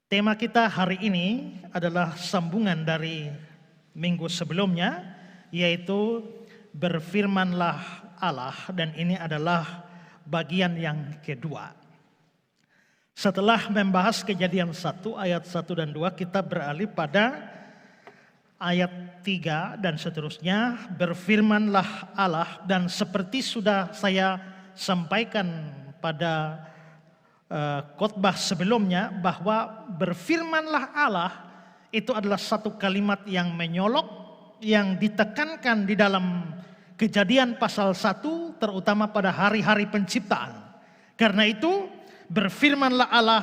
Tema kita hari ini adalah sambungan dari minggu sebelumnya, yaitu berfirmanlah Allah, dan ini adalah bagian yang kedua. Setelah membahas Kejadian 1 ayat 1 dan 2, kita beralih pada ayat 3 dan seterusnya. Berfirmanlah Allah, dan seperti sudah saya sampaikan pada khotbah sebelumnya, bahwa berfirmanlah Allah itu adalah satu kalimat yang menyolok, yang ditekankan di dalam Kejadian pasal 1, terutama pada hari-hari penciptaan. Karena itu berfirmanlah Allah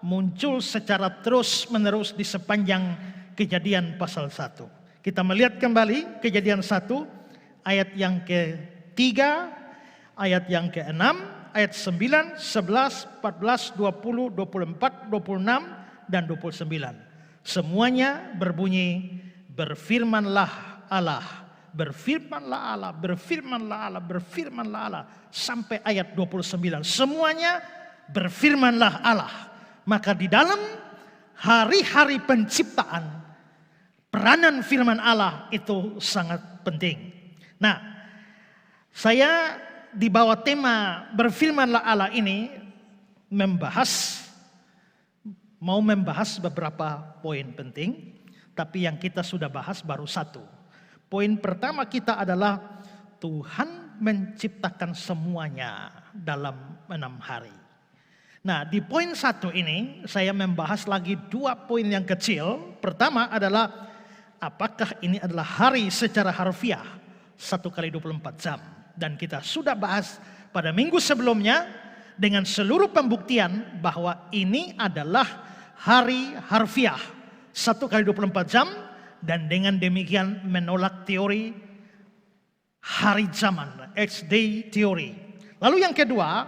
muncul secara terus menerus di sepanjang Kejadian pasal 1. Kita melihat kembali Kejadian 1 ayat yang ke-3, ayat yang ke-6, ayat 9, 11, 14, 20, 24, 26, dan 29. Semuanya berbunyi berfirmanlah Allah, berfirmanlah Allah, berfirmanlah Allah, berfirmanlah Allah, sampai ayat 29. Semuanya berfirmanlah Allah. Maka di dalam hari-hari penciptaan, peranan firman Allah itu sangat penting. Nah, saya di bawah tema berfirmanlah Allah ini mau membahas beberapa poin penting, tapi yang kita sudah bahas baru satu. Poin pertama kita adalah Tuhan menciptakan semuanya dalam 6 hari. Nah, di poin 1 ini saya membahas lagi 2 poin yang kecil. Pertama adalah apakah ini adalah hari secara harfiah 1 kali 24 jam. Dan kita sudah bahas pada minggu sebelumnya dengan seluruh pembuktian bahwa ini adalah hari harfiah 1 kali 24 jam, dan dengan demikian menolak teori hari zaman, X-day teori. Lalu yang kedua,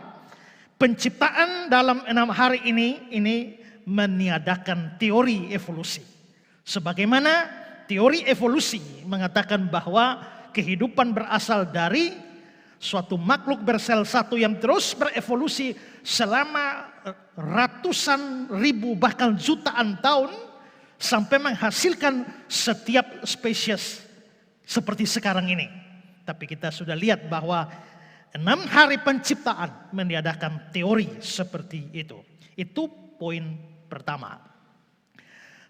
penciptaan dalam 6 hari ini meniadakan teori evolusi. Sebagaimana teori evolusi mengatakan bahwa kehidupan berasal dari suatu makhluk bersel satu yang terus berevolusi selama ratusan ribu bahkan jutaan tahun sampai menghasilkan setiap spesies seperti sekarang ini. Tapi kita sudah lihat bahwa 6 hari penciptaan meniadakan teori seperti itu. Itu poin pertama.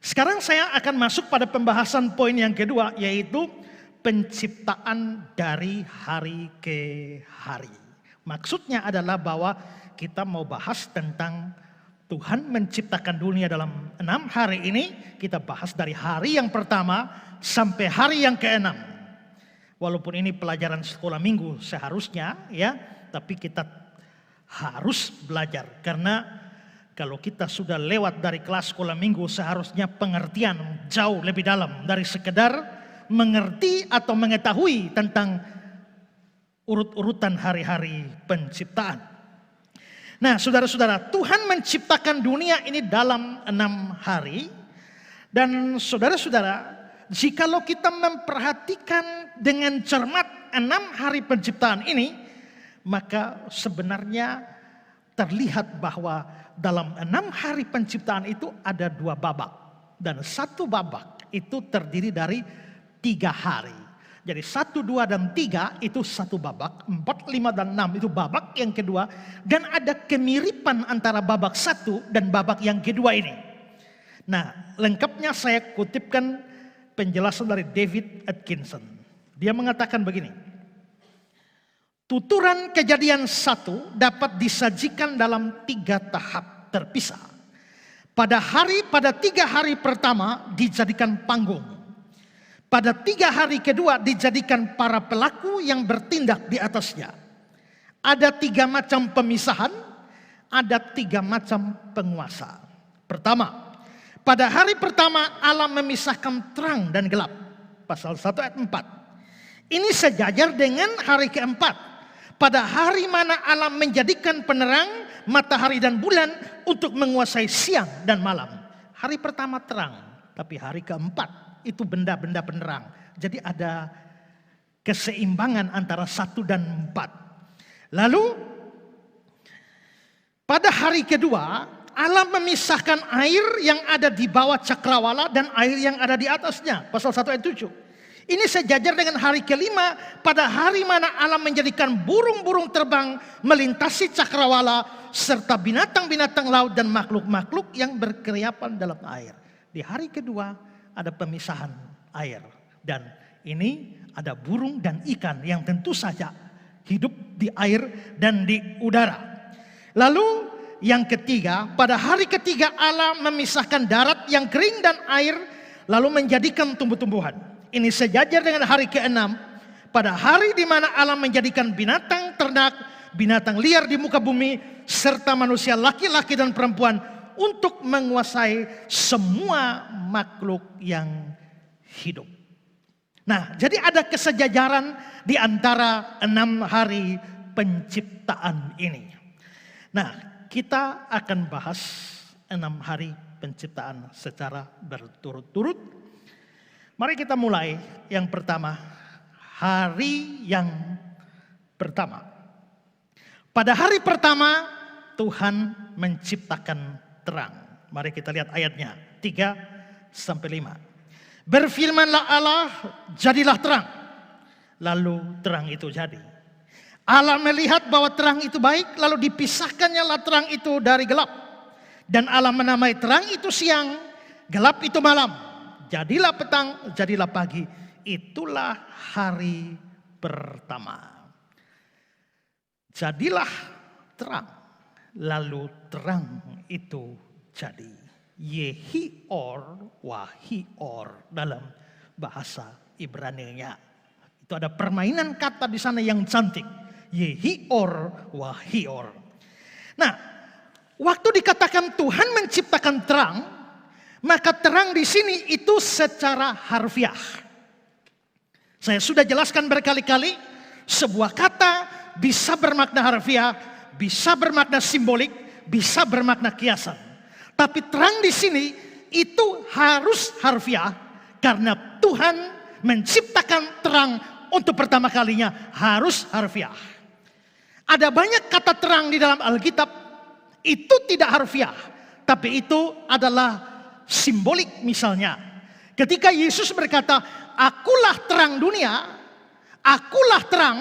Sekarang saya akan masuk pada pembahasan poin yang kedua, yaitu penciptaan dari hari ke hari. Maksudnya adalah bahwa kita mau bahas tentang Tuhan menciptakan dunia dalam 6 hari ini. Kita bahas dari hari yang pertama sampai hari yang ke-6. Walaupun ini pelajaran sekolah minggu seharusnya ya, tapi kita harus belajar. Karena kalau kita sudah lewat dari kelas sekolah minggu, seharusnya pengertian jauh lebih dalam dari sekedar mengerti atau mengetahui tentang urut-urutan hari-hari penciptaan. Nah, saudara-saudara, Tuhan menciptakan dunia ini dalam 6 hari. Dan saudara-saudara, jikalau kita memperhatikan dengan cermat 6 hari penciptaan ini, maka sebenarnya terlihat bahwa dalam 6 hari penciptaan itu ada 2 babak. Dan 1 babak itu terdiri dari 3 hari. Jadi 1, 2, dan 3 itu 1 babak. 4, 5, dan 6 itu babak yang kedua. Dan ada kemiripan antara babak 1 dan babak yang kedua ini. Nah, lengkapnya saya kutipkan penjelasan dari David Atkinson. Dia mengatakan begini. Tuturan Kejadian 1 dapat disajikan dalam 3 tahap terpisah. Pada 3 hari pertama dijadikan panggung. Pada 3 hari kedua dijadikan para pelaku yang bertindak di atasnya. Ada 3 macam pemisahan, ada 3 macam penguasa. Pertama, pada hari pertama Allah memisahkan terang dan gelap. Pasal 1 ayat 4. Ini sejajar dengan hari keempat. Pada hari mana Allah menjadikan penerang matahari dan bulan untuk menguasai siang dan malam. Hari pertama terang, tapi hari keempat itu benda-benda penerang. Jadi ada keseimbangan antara 1 dan 4. Lalu pada hari kedua Allah memisahkan air yang ada di bawah cakrawala dan air yang ada di atasnya. Pasal 1 ayat 7. Ini sejajar dengan hari kelima, pada hari mana Allah menjadikan burung-burung terbang melintasi cakrawala serta binatang-binatang laut dan makhluk-makhluk yang berkeriapan dalam air. Di hari kedua ada pemisahan air, dan ini ada burung dan ikan yang tentu saja hidup di air dan di udara. Lalu yang ketiga, pada hari ketiga Allah memisahkan darat yang kering dan air lalu menjadikan tumbuh-tumbuhan. Ini sejajar dengan hari ke-6, pada hari di mana Allah menjadikan binatang ternak, binatang liar di muka bumi, serta manusia laki-laki dan perempuan untuk menguasai semua makhluk yang hidup. Nah, jadi ada kesejajaran di antara 6 hari penciptaan ini. Nah, kita akan bahas 6 hari penciptaan secara berturut-turut. Mari kita mulai yang pertama, hari yang pertama. Pada hari pertama Tuhan menciptakan terang. Mari kita lihat ayatnya 3-5. Berfirmanlah Allah, jadilah terang. Lalu terang itu jadi. Allah melihat bahwa terang itu baik, lalu dipisahkannya lah terang itu dari gelap. Dan Allah menamai terang itu siang, gelap itu malam. Jadilah petang, jadilah pagi. Itulah hari pertama. Jadilah terang, lalu terang itu jadi. Yehior wahior dalam bahasa Ibrani-nya. Itu ada permainan kata di sana yang cantik. Yehior wahior. Nah, waktu dikatakan Tuhan menciptakan terang, maka terang di sini itu secara harfiah. Saya sudah jelaskan berkali-kali, sebuah kata bisa bermakna harfiah, bisa bermakna simbolik, bisa bermakna kiasan. Tapi terang di sini itu harus harfiah, karena Tuhan menciptakan terang untuk pertama kalinya harus harfiah. Ada banyak kata terang di dalam Alkitab, itu tidak harfiah, tapi itu adalah simbolik. Misalnya ketika Yesus berkata, akulah terang dunia, akulah terang,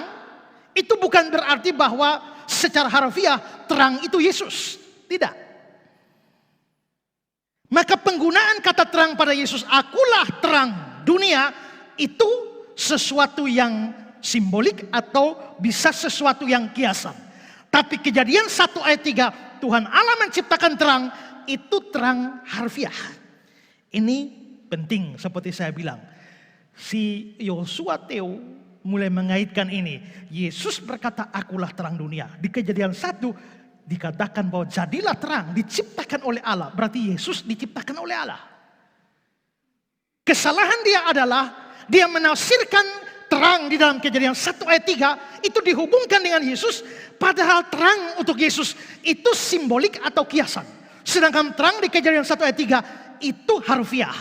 itu bukan berarti bahwa secara harfiah terang itu Yesus. Tidak. Maka penggunaan kata terang pada Yesus, akulah terang dunia, itu sesuatu yang simbolik atau bisa sesuatu yang kiasan. Tapi Kejadian 1 ayat 3, Tuhan Allah menciptakan terang, itu terang harfiah. Ini penting seperti saya bilang. Si Yosua Teo mulai mengaitkan ini. Yesus berkata, akulah terang dunia. Di Kejadian 1 dikatakan bahwa jadilah terang, diciptakan oleh Allah. Berarti Yesus diciptakan oleh Allah. Kesalahan dia adalah dia menafsirkan terang di dalam Kejadian 1 ayat 3 itu dihubungkan dengan Yesus, padahal terang untuk Yesus itu simbolik atau kiasan. Sedangkan terang di Kejadian 1 ayat 3 itu harfiah.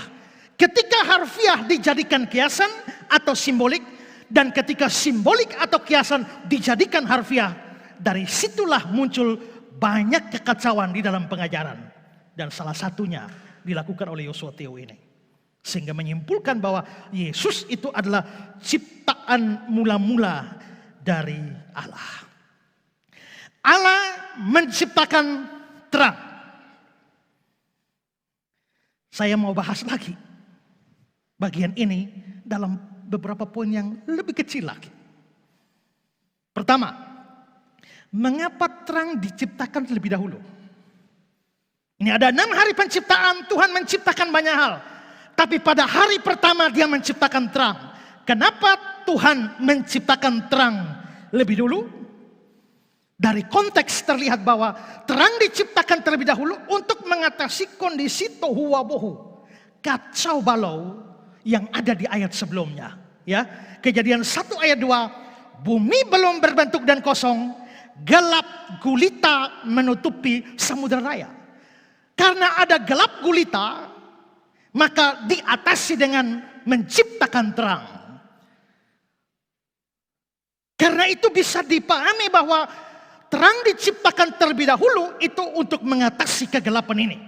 Ketika harfiah dijadikan kiasan atau simbolik, dan ketika simbolik atau kiasan dijadikan harfiah, dari situlah muncul banyak kekacauan di dalam pengajaran. Dan salah satunya dilakukan oleh Yosua Teo ini. Sehingga menyimpulkan bahwa Yesus itu adalah ciptaan mula-mula dari Allah. Allah menciptakan terang. Saya mau bahas lagi bagian ini dalam beberapa poin yang lebih kecil lagi. Pertama, mengapa terang diciptakan terlebih dahulu? Ini ada 6 hari penciptaan, Tuhan menciptakan banyak hal. Tapi pada hari pertama dia menciptakan terang. Kenapa Tuhan menciptakan terang lebih dulu? Dari konteks terlihat bahwa terang diciptakan terlebih dahulu untuk mengatasi kondisi tohu wabohu, kacau balau yang ada di ayat sebelumnya. Ya, Kejadian 1 ayat 2, bumi belum berbentuk dan kosong, gelap gulita menutupi samudera raya. Karena ada gelap gulita, maka diatasi dengan menciptakan terang. Karena itu bisa dipahami bahwa terang diciptakan terlebih dahulu itu untuk mengatasi kegelapan ini.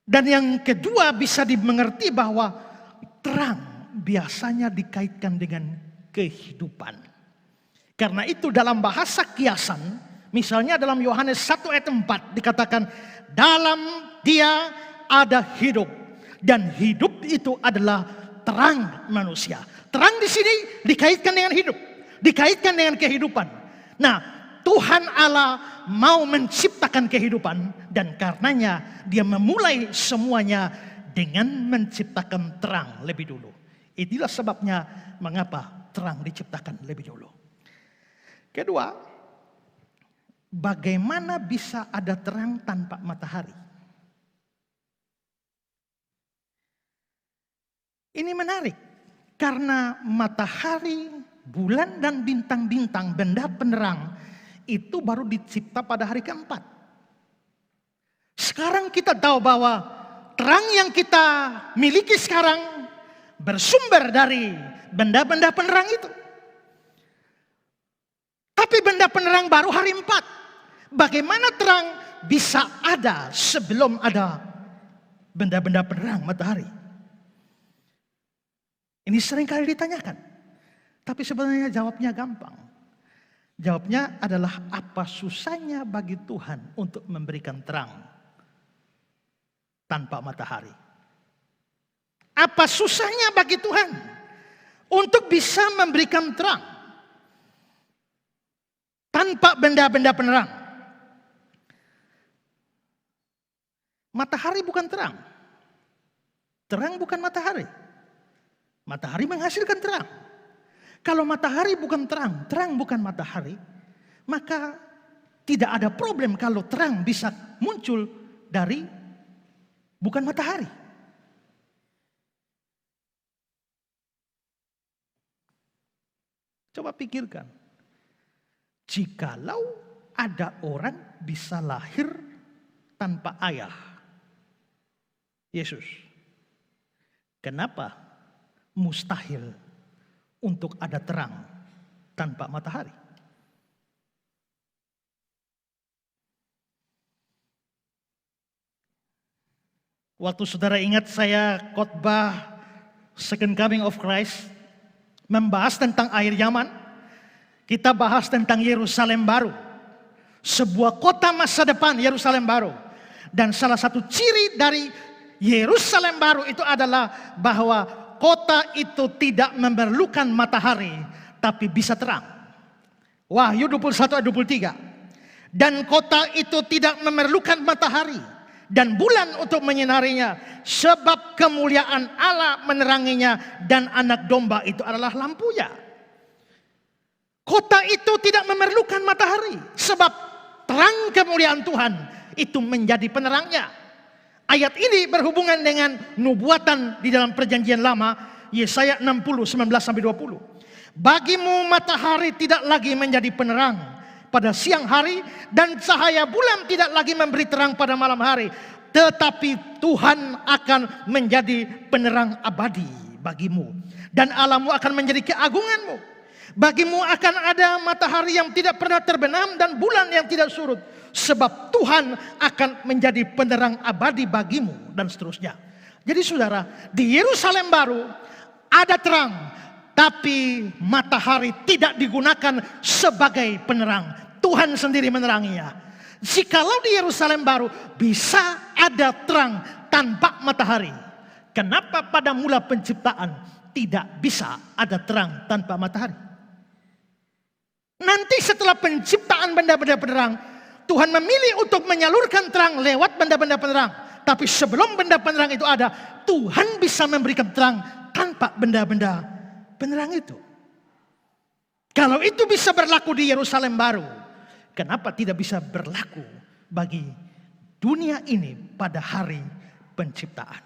Dan yang kedua bisa dimengerti bahwa terang biasanya dikaitkan dengan kehidupan. Karena itu dalam bahasa kiasan, misalnya dalam Yohanes 1 ayat 4 dikatakan, dalam Dia ada hidup, dan hidup itu adalah terang manusia. Terang di sini dikaitkan dengan hidup, dikaitkan dengan kehidupan. Nah, Tuhan Allah mau menciptakan kehidupan, dan karenanya Dia memulai semuanya dengan menciptakan terang lebih dulu. Itulah sebabnya mengapa terang diciptakan lebih dulu. Kedua, bagaimana bisa ada terang tanpa matahari? Ini menarik, karena matahari, bulan, dan bintang-bintang, benda penerang, itu baru dicipta pada hari keempat. Sekarang kita tahu bahwa terang yang kita miliki sekarang bersumber dari benda-benda penerang itu. Tapi benda penerang baru hari 4. Bagaimana terang bisa ada sebelum ada benda-benda penerang matahari? Ini sering kali ditanyakan. Tapi sebenarnya jawabnya gampang. Jawabnya adalah apa susahnya bagi Tuhan untuk memberikan terang tanpa matahari? Apa susahnya bagi Tuhan untuk bisa memberikan terang tanpa benda-benda penerang? Matahari bukan terang. Terang bukan matahari. Matahari menghasilkan terang. Kalau matahari bukan terang, terang bukan matahari, maka tidak ada problem kalau terang bisa muncul dari bukan matahari. Coba pikirkan. Jikalau ada orang bisa lahir tanpa ayah, Yesus, kenapa mustahil untuk ada terang tanpa matahari? Waktu saudara ingat saya khotbah Second Coming of Christ, membahas tentang akhir zaman, kita bahas tentang Yerusalem baru. Sebuah kota masa depan, Yerusalem baru. Dan salah satu ciri dari Yerusalem baru itu adalah bahwa kota itu tidak memerlukan matahari, tapi bisa terang. Wahyu 21 ayat 23. Dan kota itu tidak memerlukan matahari dan bulan untuk menyinarinya, sebab kemuliaan Allah meneranginya, dan anak domba itu adalah lampunya. Kota itu tidak memerlukan matahari, sebab terang kemuliaan Tuhan itu menjadi penerangnya. Ayat ini berhubungan dengan nubuatan di dalam perjanjian lama, Yesaya 60, 19-20. Bagimu matahari tidak lagi menjadi penerang pada siang hari, dan cahaya bulan tidak lagi memberi terang pada malam hari. Tetapi Tuhan akan menjadi penerang abadi bagimu, dan Allahmu akan menjadi keagunganmu. Bagimu akan ada matahari yang tidak pernah terbenam, dan bulan yang tidak surut, sebab Tuhan akan menjadi penerang abadi bagimu, dan seterusnya. Jadi saudara, di Yerusalem baru ada terang, tapi matahari tidak digunakan sebagai penerang. Tuhan sendiri meneranginya. Jikalau di Yerusalem baru bisa ada terang tanpa matahari, kenapa pada mula penciptaan tidak bisa ada terang tanpa matahari? Nanti setelah penciptaan benda-benda penerang, Tuhan memilih untuk menyalurkan terang lewat benda-benda penerang. Tapi sebelum benda penerang itu ada, Tuhan bisa memberikan terang tanpa benda-benda penerang itu. Kalau itu bisa berlaku di Yerusalem baru, kenapa tidak bisa berlaku bagi dunia ini pada hari penciptaan?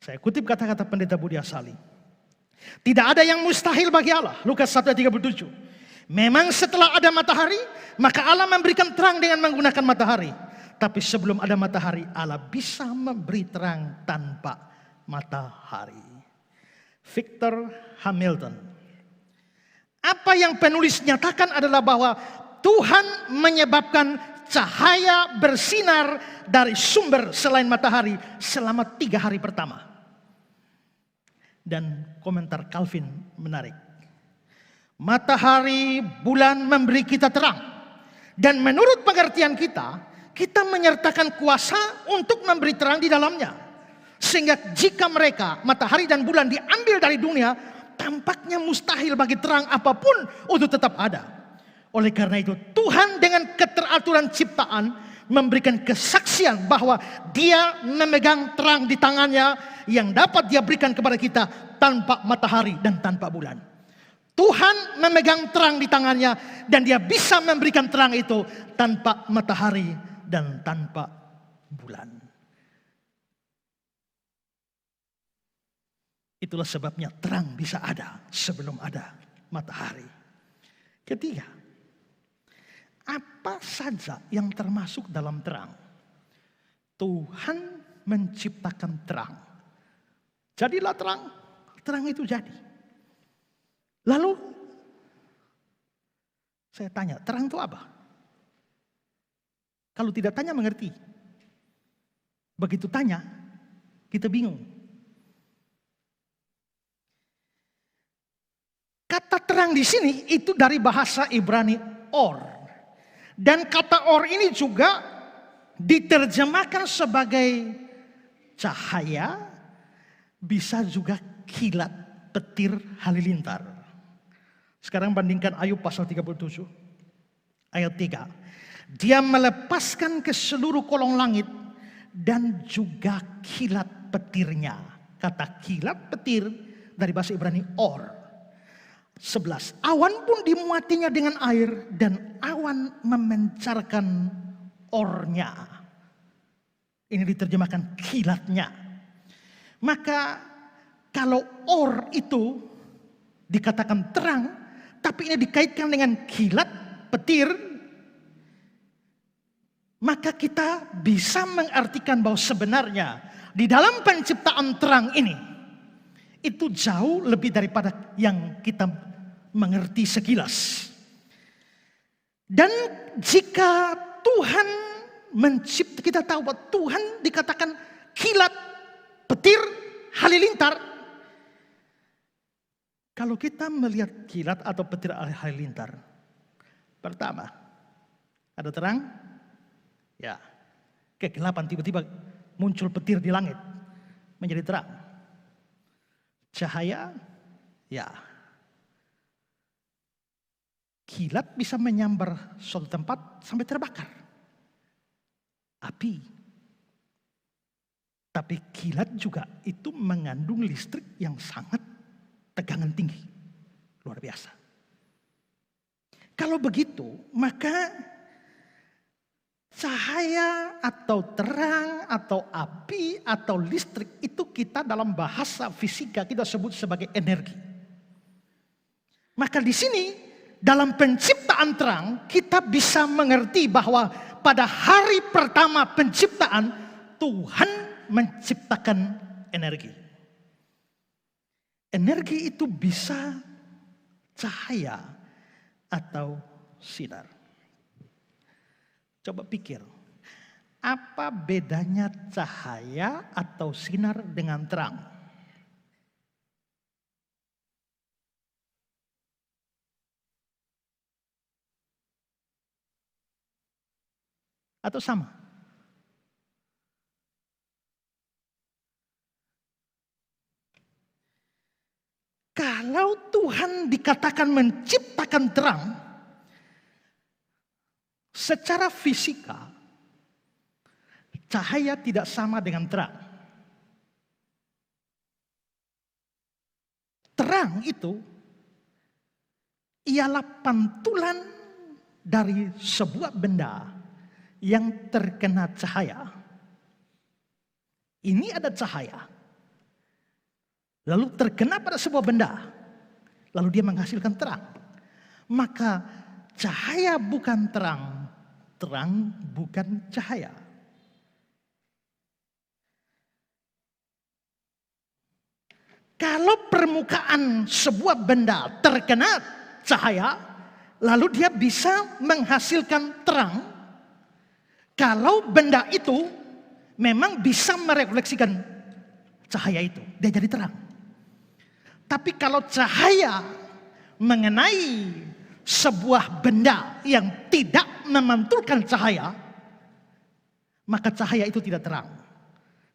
Saya kutip kata-kata pendeta Budi Asali. Tidak ada yang mustahil bagi Allah. Lukas 1:37. Memang setelah ada matahari, maka Allah memberikan terang dengan menggunakan matahari. Tapi sebelum ada matahari, Allah bisa memberi terang tanpa matahari. Victor Hamilton. Apa yang penulis nyatakan adalah bahwa Tuhan menyebabkan cahaya bersinar dari sumber selain matahari selama 3 hari pertama. Dan komentar Calvin menarik. Matahari, bulan memberi kita terang. Dan menurut pengertian kita, kita menyertakan kuasa untuk memberi terang di dalamnya. Sehingga jika mereka, matahari dan bulan diambil dari dunia, tampaknya mustahil bagi terang apapun untuk tetap ada. Oleh karena itu, Tuhan dengan keteraturan ciptaan memberikan kesaksian bahwa Dia memegang terang di tangannya yang dapat Dia berikan kepada kita tanpa matahari dan tanpa bulan. Tuhan memegang terang di tangannya dan Dia bisa memberikan terang itu tanpa matahari dan tanpa bulan. Itulah sebabnya terang bisa ada sebelum ada matahari. Ketiga, apa saja yang termasuk dalam terang? Tuhan menciptakan terang. Jadilah terang, terang itu jadi. Lalu saya tanya, terang itu apa? Kalau tidak tanya mengerti. Begitu tanya, kita bingung. Kata terang di sini itu dari bahasa Ibrani or. Dan kata or ini juga diterjemahkan sebagai cahaya, bisa juga kilat petir halilintar. Sekarang bandingkan Ayub pasal 37 ayat 3. Dia melepaskan ke seluruh kolong langit dan juga kilat petirnya. Kata kilat petir dari bahasa Ibrani or. 11. Awan pun dimuatinya dengan air dan awan memancarkan ornya. Ini diterjemahkan kilatnya. Maka kalau or itu dikatakan terang, tapi ini dikaitkan dengan kilat petir, maka kita bisa mengartikan bahwa sebenarnya di dalam penciptaan terang ini itu jauh lebih daripada yang kita mengerti sekilas. Dan jika Tuhan mencipta, kita tahu bahwa Tuhan dikatakan kilat, petir, halilintar. Kalau kita melihat kilat atau petir halilintar, pertama, ada terang, ya, kegelapan tiba-tiba muncul petir di langit, menjadi terang. Cahaya, ya, kilat bisa menyambar suatu tempat sampai terbakar. Api. Tapi kilat juga itu mengandung listrik yang sangat tegangan tinggi. Luar biasa. Kalau begitu, maka cahaya atau terang atau api atau listrik itu kita dalam bahasa fisika kita sebut sebagai energi. Maka di sini dalam penciptaan terang kita bisa mengerti bahwa pada hari pertama penciptaan Tuhan menciptakan energi. Energi itu bisa cahaya atau sinar. Coba pikir, apa bedanya cahaya atau sinar dengan terang? Atau sama? Kalau Tuhan dikatakan menciptakan terang, secara fisika, cahaya tidak sama dengan terang. Terang itu ialah pantulan dari sebuah benda yang terkena cahaya. Ini ada cahaya. Lalu terkena pada sebuah benda. Lalu dia menghasilkan terang. Maka cahaya bukan terang. Terang bukan cahaya. Kalau permukaan sebuah benda terkena cahaya, lalu dia bisa menghasilkan terang kalau benda itu memang bisa merefleksikan cahaya itu, dia jadi terang. Tapi kalau cahaya mengenai sebuah benda yang tidak memantulkan cahaya, maka cahaya itu tidak terang.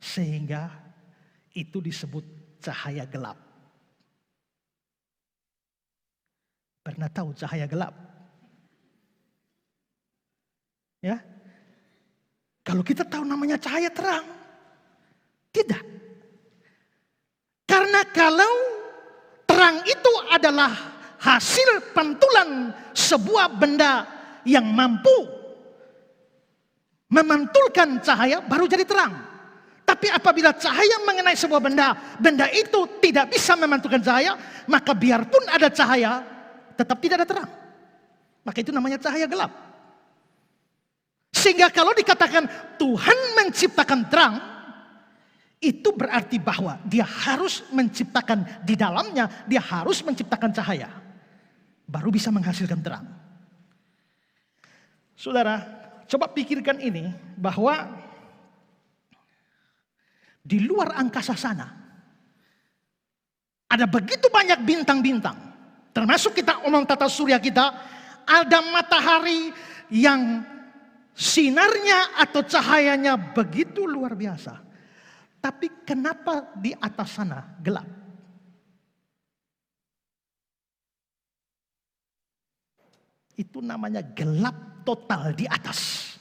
Sehingga itu disebut cahaya gelap. Pernah tahu cahaya gelap? Ya. Kalau kita tahu namanya cahaya terang. Tidak. Karena kalau terang itu adalah hasil pantulan sebuah benda yang mampu memantulkan cahaya, baru jadi terang. Tapi apabila cahaya mengenai sebuah benda, benda itu tidak bisa memantulkan cahaya, maka biarpun ada cahaya, tetap tidak ada terang. Maka itu namanya cahaya gelap. Sehingga kalau dikatakan Tuhan menciptakan terang, itu berarti bahwa dia harus menciptakan di dalamnya, dia harus menciptakan cahaya. Baru bisa menghasilkan terang. Saudara, coba pikirkan ini, bahwa di luar angkasa sana ada begitu banyak bintang-bintang. Termasuk kita omong tata surya kita, ada matahari yang sinarnya atau cahayanya begitu luar biasa. Tapi kenapa di atas sana gelap? Itu namanya gelap total di atas.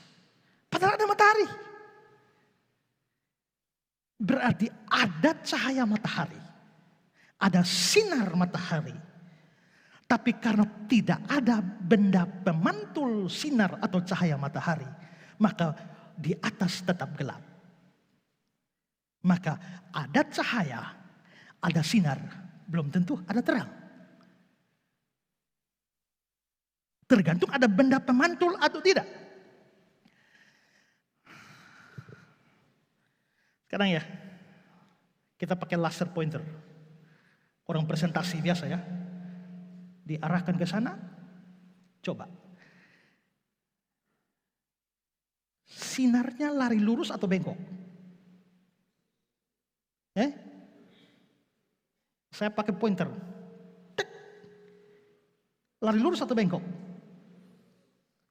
Padahal ada matahari. Berarti ada cahaya matahari. Ada sinar matahari. Tapi karena tidak ada benda pemantul sinar atau cahaya matahari, maka di atas tetap gelap. Maka ada cahaya, ada sinar, belum tentu ada terang. Tergantung ada benda pemantul atau tidak. Sekarang ya, kita pakai laser pointer. Orang presentasi biasa ya. Diarahkan ke sana, coba. Sinarnya lari lurus atau bengkok? Saya pakai pointer. Tek. Lari lurus atau bengkok?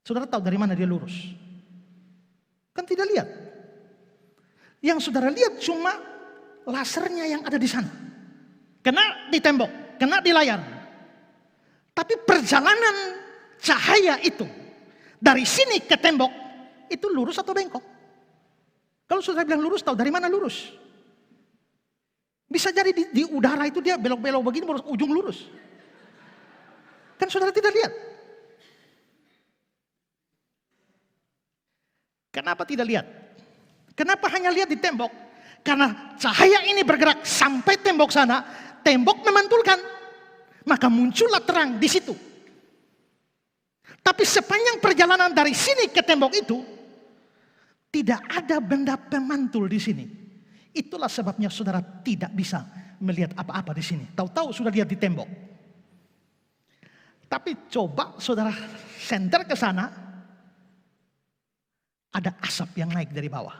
Saudara tahu dari mana dia lurus? Kan tidak lihat. Yang saudara lihat cuma lasernya yang ada di sana. Kena di tembok, kena di layar. Tapi perjalanan cahaya itu dari sini ke tembok itu lurus atau bengkok? Kalau saudara bilang lurus, tahu dari mana lurus? Bisa jadi di udara itu dia belok-belok begini ujung lurus. Kan saudara tidak lihat. Kenapa tidak lihat? Kenapa hanya lihat di tembok? Karena cahaya ini bergerak sampai tembok sana, tembok memantulkan. Maka muncullah terang di situ. Tapi sepanjang perjalanan dari sini ke tembok itu, tidak ada benda pemantul di sini. Itulah sebabnya saudara tidak bisa melihat apa-apa di sini. Tahu-tahu sudah lihat di tembok. Tapi coba saudara senter ke sana, ada asap yang naik dari bawah.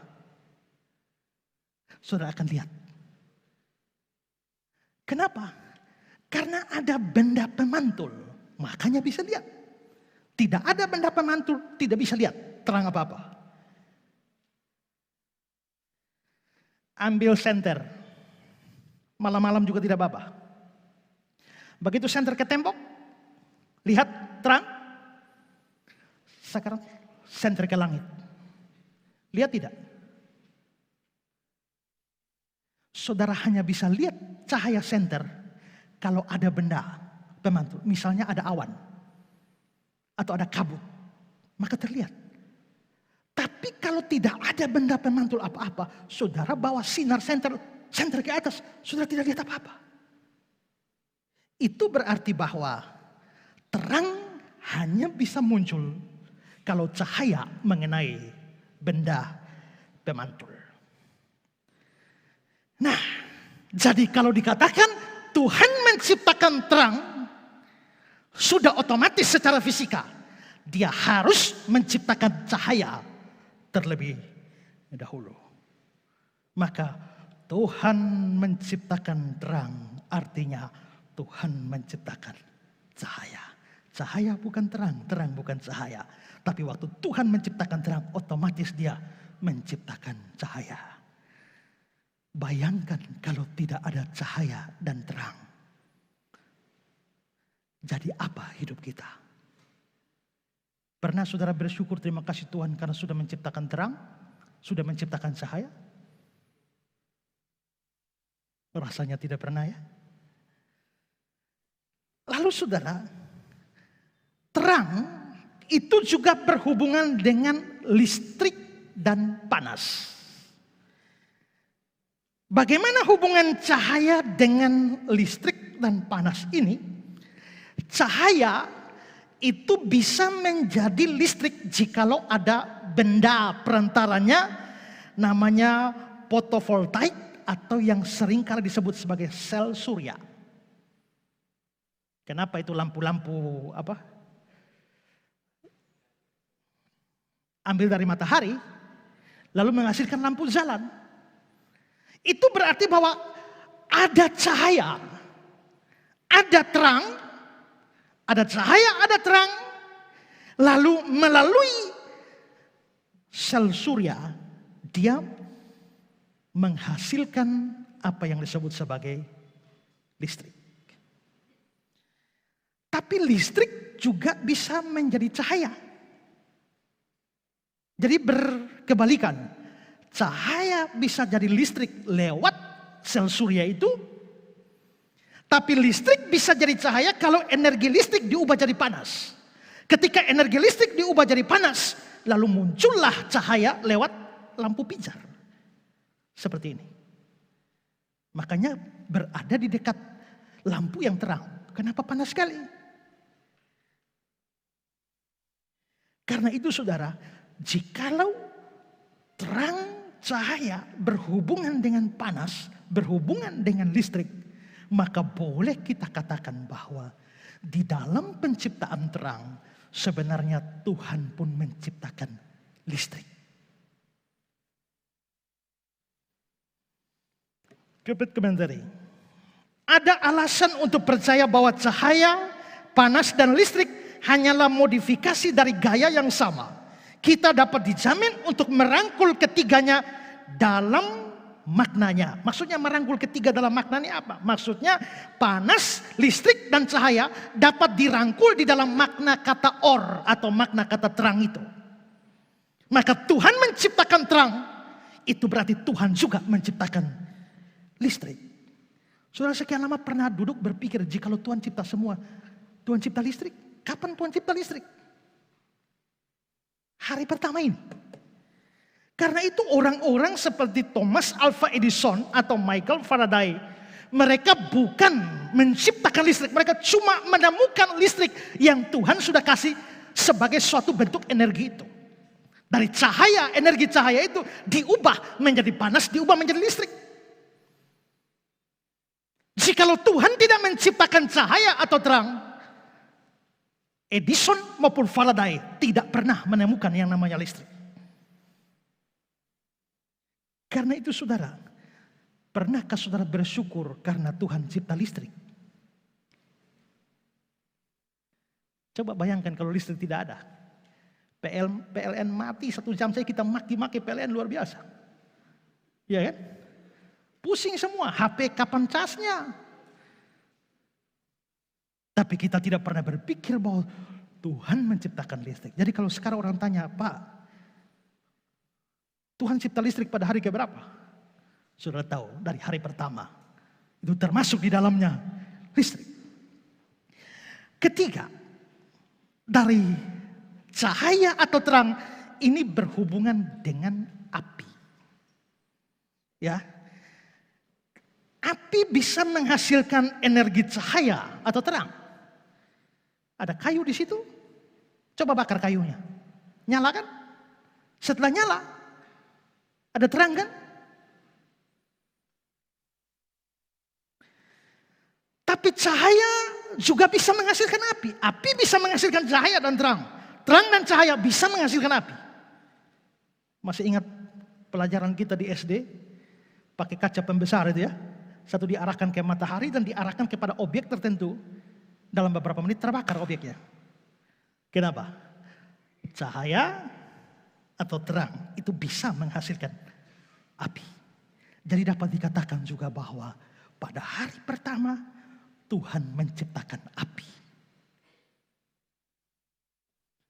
Saudara akan lihat. Kenapa? Karena ada benda pemantul, makanya bisa lihat. Tidak ada benda pemantul, tidak bisa lihat terang apa-apa. Ambil senter, malam-malam juga tidak apa-apa. Begitu senter ke tembok, lihat terang. Sekarang senter ke langit, lihat tidak? Saudara hanya bisa lihat cahaya senter kalau ada benda pemantul, misalnya ada awan atau ada kabut, maka terlihat. Tapi kalau tidak ada benda pemantul apa-apa, saudara bawa sinar senter ke atas, saudara tidak lihat apa-apa. Itu berarti bahwa terang hanya bisa muncul kalau cahaya mengenai benda pemantul. Nah, jadi kalau dikatakan Tuhan menciptakan terang, sudah otomatis secara fisika dia harus menciptakan cahaya terlebih dahulu. Maka Tuhan menciptakan terang, artinya Tuhan menciptakan cahaya. Cahaya bukan terang, terang bukan cahaya. Tapi waktu Tuhan menciptakan terang, otomatis dia menciptakan cahaya. Bayangkan kalau tidak ada cahaya dan terang. Jadi apa hidup kita? Pernah saudara bersyukur terima kasih Tuhan karena sudah menciptakan terang? Sudah menciptakan cahaya? Rasanya tidak pernah ya. Lalu saudara, terang itu juga berhubungan dengan listrik dan panas. Bagaimana hubungan cahaya dengan listrik dan panas ini? Cahaya itu bisa menjadi listrik jikalau ada benda perantaranya namanya fotovoltaik atau yang seringkali disebut sebagai sel surya. Kenapa itu lampu-lampu ambil dari matahari lalu menghasilkan lampu jalan? Itu berarti bahwa ada cahaya, ada terang, ada cahaya, ada terang, lalu melalui sel surya dia menghasilkan apa yang disebut sebagai listrik. Tapi listrik juga bisa menjadi cahaya. Jadi berkebalikan. Cahaya bisa jadi listrik lewat sel surya itu. Tapi listrik bisa jadi cahaya kalau energi listrik diubah jadi panas. Ketika energi listrik diubah jadi panas, lalu muncullah cahaya lewat lampu pijar. Seperti ini. Makanya berada di dekat lampu yang terang. Kenapa panas sekali? Karena itu saudara, jikalau terang cahaya berhubungan dengan panas, berhubungan dengan listrik, maka boleh kita katakan bahwa di dalam penciptaan terang, sebenarnya Tuhan pun menciptakan listrik. Komentari. Ada alasan untuk percaya bahwa cahaya, panas, dan listrik hanyalah modifikasi dari gaya yang sama. Kita dapat dijamin untuk merangkul ketiganya dalam maknanya. Maksudnya merangkul ketiga dalam maknanya apa? Maksudnya panas, listrik, dan cahaya dapat dirangkul di dalam makna kata or atau makna kata terang itu. Maka Tuhan menciptakan terang, itu berarti Tuhan juga menciptakan listrik. Saudara sekian lama pernah duduk berpikir jikalau Tuhan cipta semua, Tuhan cipta listrik? Kapan Tuhan cipta listrik? Hari pertama ini. Karena itu orang-orang seperti Thomas Alva Edison atau Michael Faraday, mereka bukan menciptakan listrik, mereka cuma menemukan listrik yang Tuhan sudah kasih sebagai suatu bentuk energi itu. Dari cahaya, energi cahaya itu diubah menjadi panas, diubah menjadi listrik. Jikalau Tuhan tidak menciptakan cahaya atau terang, Edison maupun Faraday tidak pernah menemukan yang namanya listrik. Karena itu saudara, pernahkah saudara bersyukur karena Tuhan cipta listrik? Coba bayangkan kalau listrik tidak ada. PLN mati 1 jam saja kita maki-maki PLN luar biasa. Iya kan? Pusing semua, HP kapan casnya? Tapi kita tidak pernah berpikir bahwa Tuhan menciptakan listrik. Jadi kalau sekarang orang tanya, Pak, Tuhan cipta listrik pada hari keberapa? Sudah tahu, dari hari pertama. Itu termasuk di dalamnya listrik. Ketiga, dari cahaya atau terang ini berhubungan dengan api. Ya. Api bisa menghasilkan energi cahaya atau terang. Ada kayu di situ, coba bakar kayunya. Nyala kan? Setelah nyala, ada terang kan? Tapi cahaya juga bisa menghasilkan api. Api bisa menghasilkan cahaya dan terang. Terang dan cahaya bisa menghasilkan api. Masih ingat pelajaran kita di SD? Pakai kaca pembesar itu ya. Satu diarahkan ke matahari dan diarahkan kepada objek tertentu. Dalam beberapa menit terbakar objeknya. Kenapa? Cahaya atau terang itu bisa menghasilkan api. Jadi dapat dikatakan juga bahwa pada hari pertama Tuhan menciptakan api.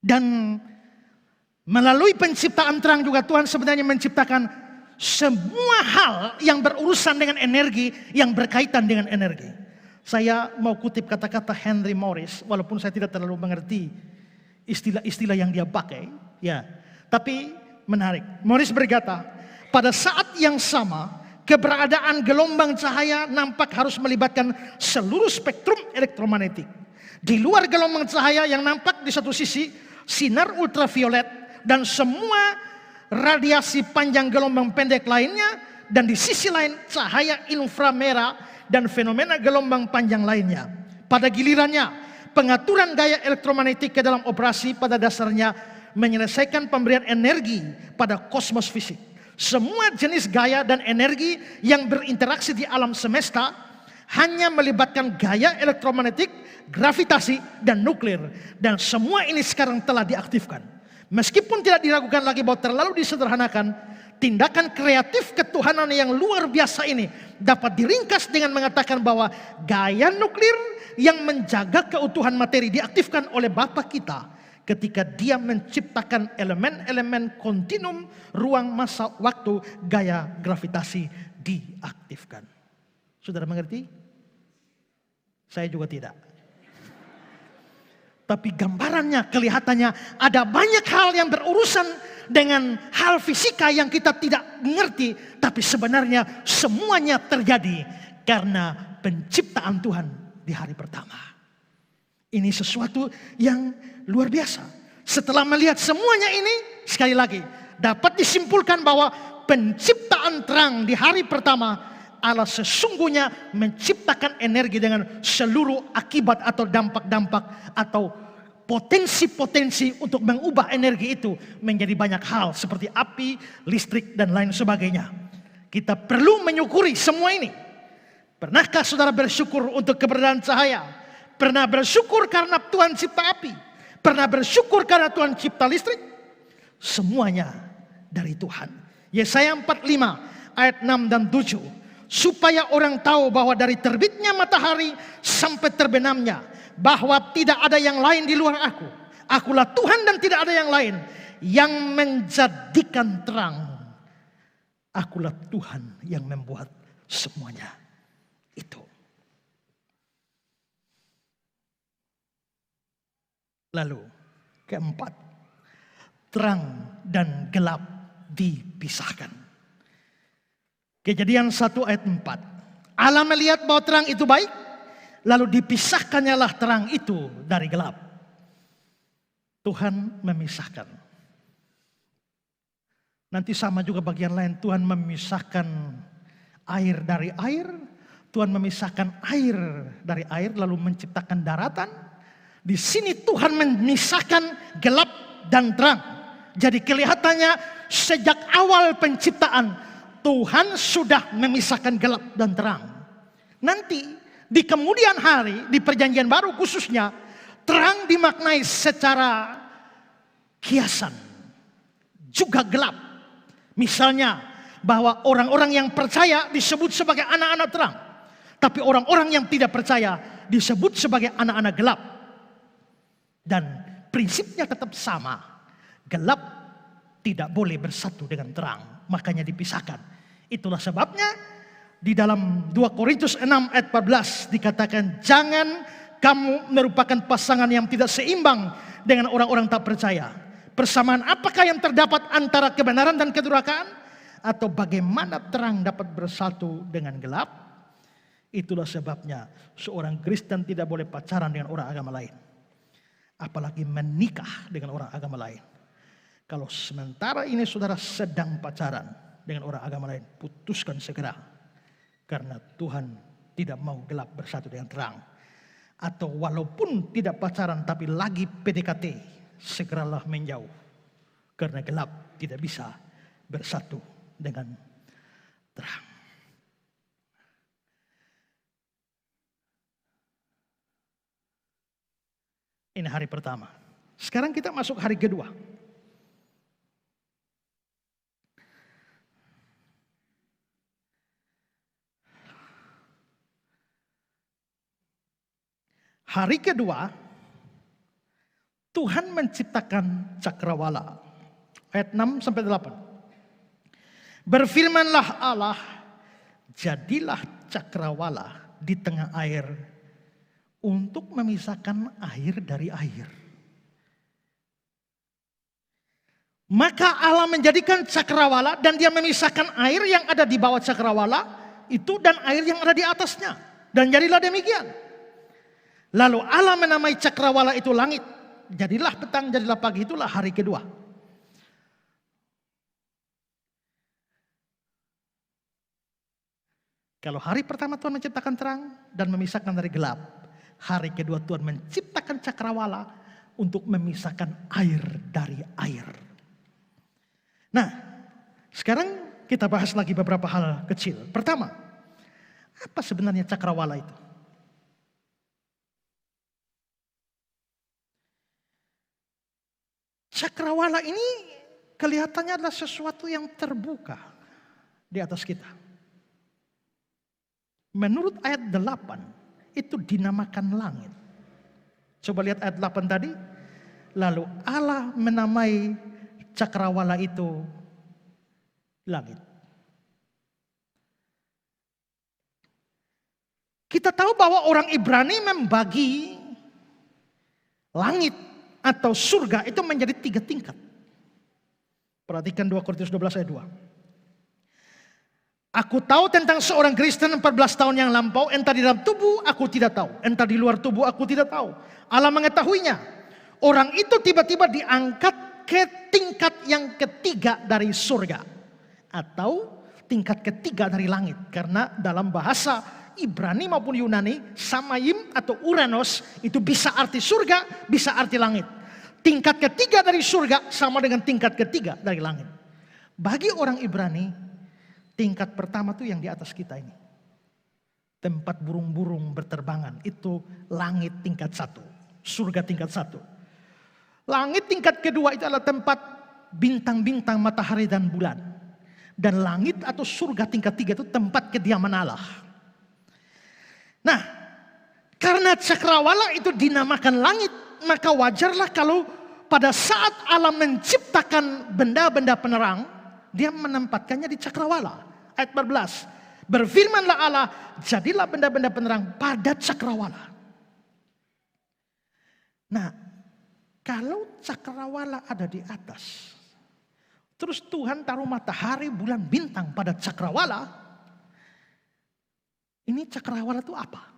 Dan melalui penciptaan terang juga Tuhan sebenarnya menciptakan semua hal yang berurusan dengan energi, yang berkaitan dengan energi. Saya mau kutip kata-kata Henry Morris, walaupun saya tidak terlalu mengerti istilah-istilah yang dia pakai, ya. Tapi menarik. Morris berkata, pada saat yang sama, keberadaan gelombang cahaya nampak harus melibatkan seluruh spektrum elektromagnetik. Di luar gelombang cahaya yang nampak di satu sisi, sinar ultraviolet dan semua radiasi panjang gelombang pendek lainnya, dan di sisi lain cahaya inframerah dan fenomena gelombang panjang lainnya. Pada gilirannya, pengaturan gaya elektromagnetik ke dalam operasi pada dasarnya menyelesaikan pemberian energi pada kosmos fisik. Semua jenis gaya dan energi yang berinteraksi di alam semesta hanya melibatkan gaya elektromagnetik, gravitasi, dan nuklir. Dan semua ini sekarang telah diaktifkan. Meskipun tidak diragukan lagi bahwa terlalu disederhanakan, tindakan kreatif ketuhanan yang luar biasa ini dapat diringkas dengan mengatakan bahwa gaya nuklir yang menjaga keutuhan materi diaktifkan oleh Bapa kita ketika Dia menciptakan elemen-elemen kontinum ruang masa waktu, gaya gravitasi diaktifkan. Saudara mengerti? Saya juga tidak. Tapi gambarannya, kelihatannya ada banyak hal yang berurusan dengan hal fisika yang kita tidak mengerti. Tapi sebenarnya semuanya terjadi karena penciptaan Tuhan di hari pertama. Ini sesuatu yang luar biasa. Setelah melihat semuanya ini, sekali lagi dapat disimpulkan bahwa penciptaan terang di hari pertama Allah sesungguhnya menciptakan energi dengan seluruh akibat atau dampak-dampak atau potensi-potensi untuk mengubah energi itu menjadi banyak hal seperti api, listrik, dan lain sebagainya. Kita perlu menyukuri semua ini. Pernahkah saudara bersyukur untuk keberadaan cahaya? Pernah bersyukur karena Tuhan cipta api? Pernah bersyukur karena Tuhan cipta listrik? Semuanya dari Tuhan. Yesaya 45 ayat 6 dan 7. Supaya orang tahu bahwa dari terbitnya matahari sampai terbenamnya, bahwa tidak ada yang lain di luar aku. Akulah Tuhan dan tidak ada yang lain yang menjadikan terang. Akulah Tuhan yang membuat semuanya itu. Lalu keempat, terang dan gelap dipisahkan. Kejadian 1 ayat 4. Allah melihat bahwa terang itu baik, lalu dipisahkannyalah terang itu dari gelap. Tuhan memisahkan. Nanti sama juga bagian lain, Tuhan memisahkan air dari air, Tuhan memisahkan air dari air, lalu menciptakan daratan. Di sini Tuhan memisahkan gelap dan terang. Jadi kelihatannya sejak awal penciptaan Tuhan sudah memisahkan gelap dan terang. Nanti di kemudian hari, di perjanjian baru khususnya, terang dimaknai secara kiasan, juga gelap. Misalnya bahwa orang-orang yang percaya disebut sebagai anak-anak terang, tapi orang-orang yang tidak percaya disebut sebagai anak-anak gelap. Dan prinsipnya tetap sama, gelap tidak boleh bersatu dengan terang, makanya dipisahkan. Itulah sebabnya di dalam 2 Korintus 6 ayat 14 dikatakan, jangan kamu merupakan pasangan yang tidak seimbang dengan orang-orang tak percaya. Persamaan apakah yang terdapat antara kebenaran dan kedurhakaan? Atau bagaimana terang dapat bersatu dengan gelap? Itulah sebabnya seorang Kristen tidak boleh pacaran dengan orang agama lain, apalagi menikah dengan orang agama lain. Kalau sementara ini saudara sedang pacaran dengan orang agama lain, putuskan segera. Karena Tuhan tidak mau gelap bersatu dengan terang. Atau walaupun tidak pacaran tapi lagi PDKT, segeralah menjauh. Karena gelap tidak bisa bersatu dengan terang. Ini hari pertama. Sekarang kita masuk hari kedua. Hari kedua, Tuhan menciptakan cakrawala. Ayat 6 sampai 8. Berfirmanlah Allah, jadilah cakrawala di tengah air untuk memisahkan air dari air. Maka Allah menjadikan cakrawala dan dia memisahkan air yang ada di bawah cakrawala itu dan air yang ada di atasnya. Dan jadilah demikian. Lalu Allah menamai cakrawala itu langit. Jadilah petang, jadilah pagi, itulah hari kedua. Kalau hari pertama Tuhan menciptakan terang dan memisahkan dari gelap. Hari kedua Tuhan menciptakan cakrawala untuk memisahkan air dari air. Nah, sekarang kita bahas lagi beberapa hal kecil. Pertama, apa sebenarnya cakrawala itu? Cakrawala ini kelihatannya adalah sesuatu yang terbuka di atas kita. Menurut ayat 8, itu dinamakan langit. Coba lihat ayat 8 tadi. Lalu Allah menamai cakrawala itu langit. Kita tahu bahwa orang Ibrani membagi langit atau surga itu menjadi 3 tingkat. Perhatikan 2 Korintus 12 ayat 2. Aku tahu tentang seorang Kristen 14 tahun yang lampau, entah di dalam tubuh aku tidak tahu, entah di luar tubuh aku tidak tahu. Allah mengetahuinya. Orang itu tiba-tiba diangkat ke tingkat yang ketiga dari surga. Atau tingkat ketiga dari langit. Karena dalam bahasa Ibrani maupun Yunani, Samayim atau Uranos itu bisa arti surga, bisa arti langit. Tingkat ketiga dari surga sama dengan tingkat ketiga dari langit. Bagi orang Ibrani, tingkat pertama tuh yang di atas kita ini. Tempat burung-burung berterbangan, itu langit tingkat 1, surga tingkat 1. Langit tingkat kedua itu adalah tempat bintang-bintang, matahari dan bulan. Dan langit atau surga tingkat 3 itu tempat kediaman Allah. Nah, karena cakrawala itu dinamakan langit, maka wajarlah kalau pada saat Allah menciptakan benda-benda penerang, dia menempatkannya di cakrawala. Ayat 14, berfirmanlah Allah, jadilah benda-benda penerang pada cakrawala. Nah, kalau cakrawala ada di atas, terus Tuhan taruh matahari, bulan, bintang pada cakrawala, ini cakrawala itu apa?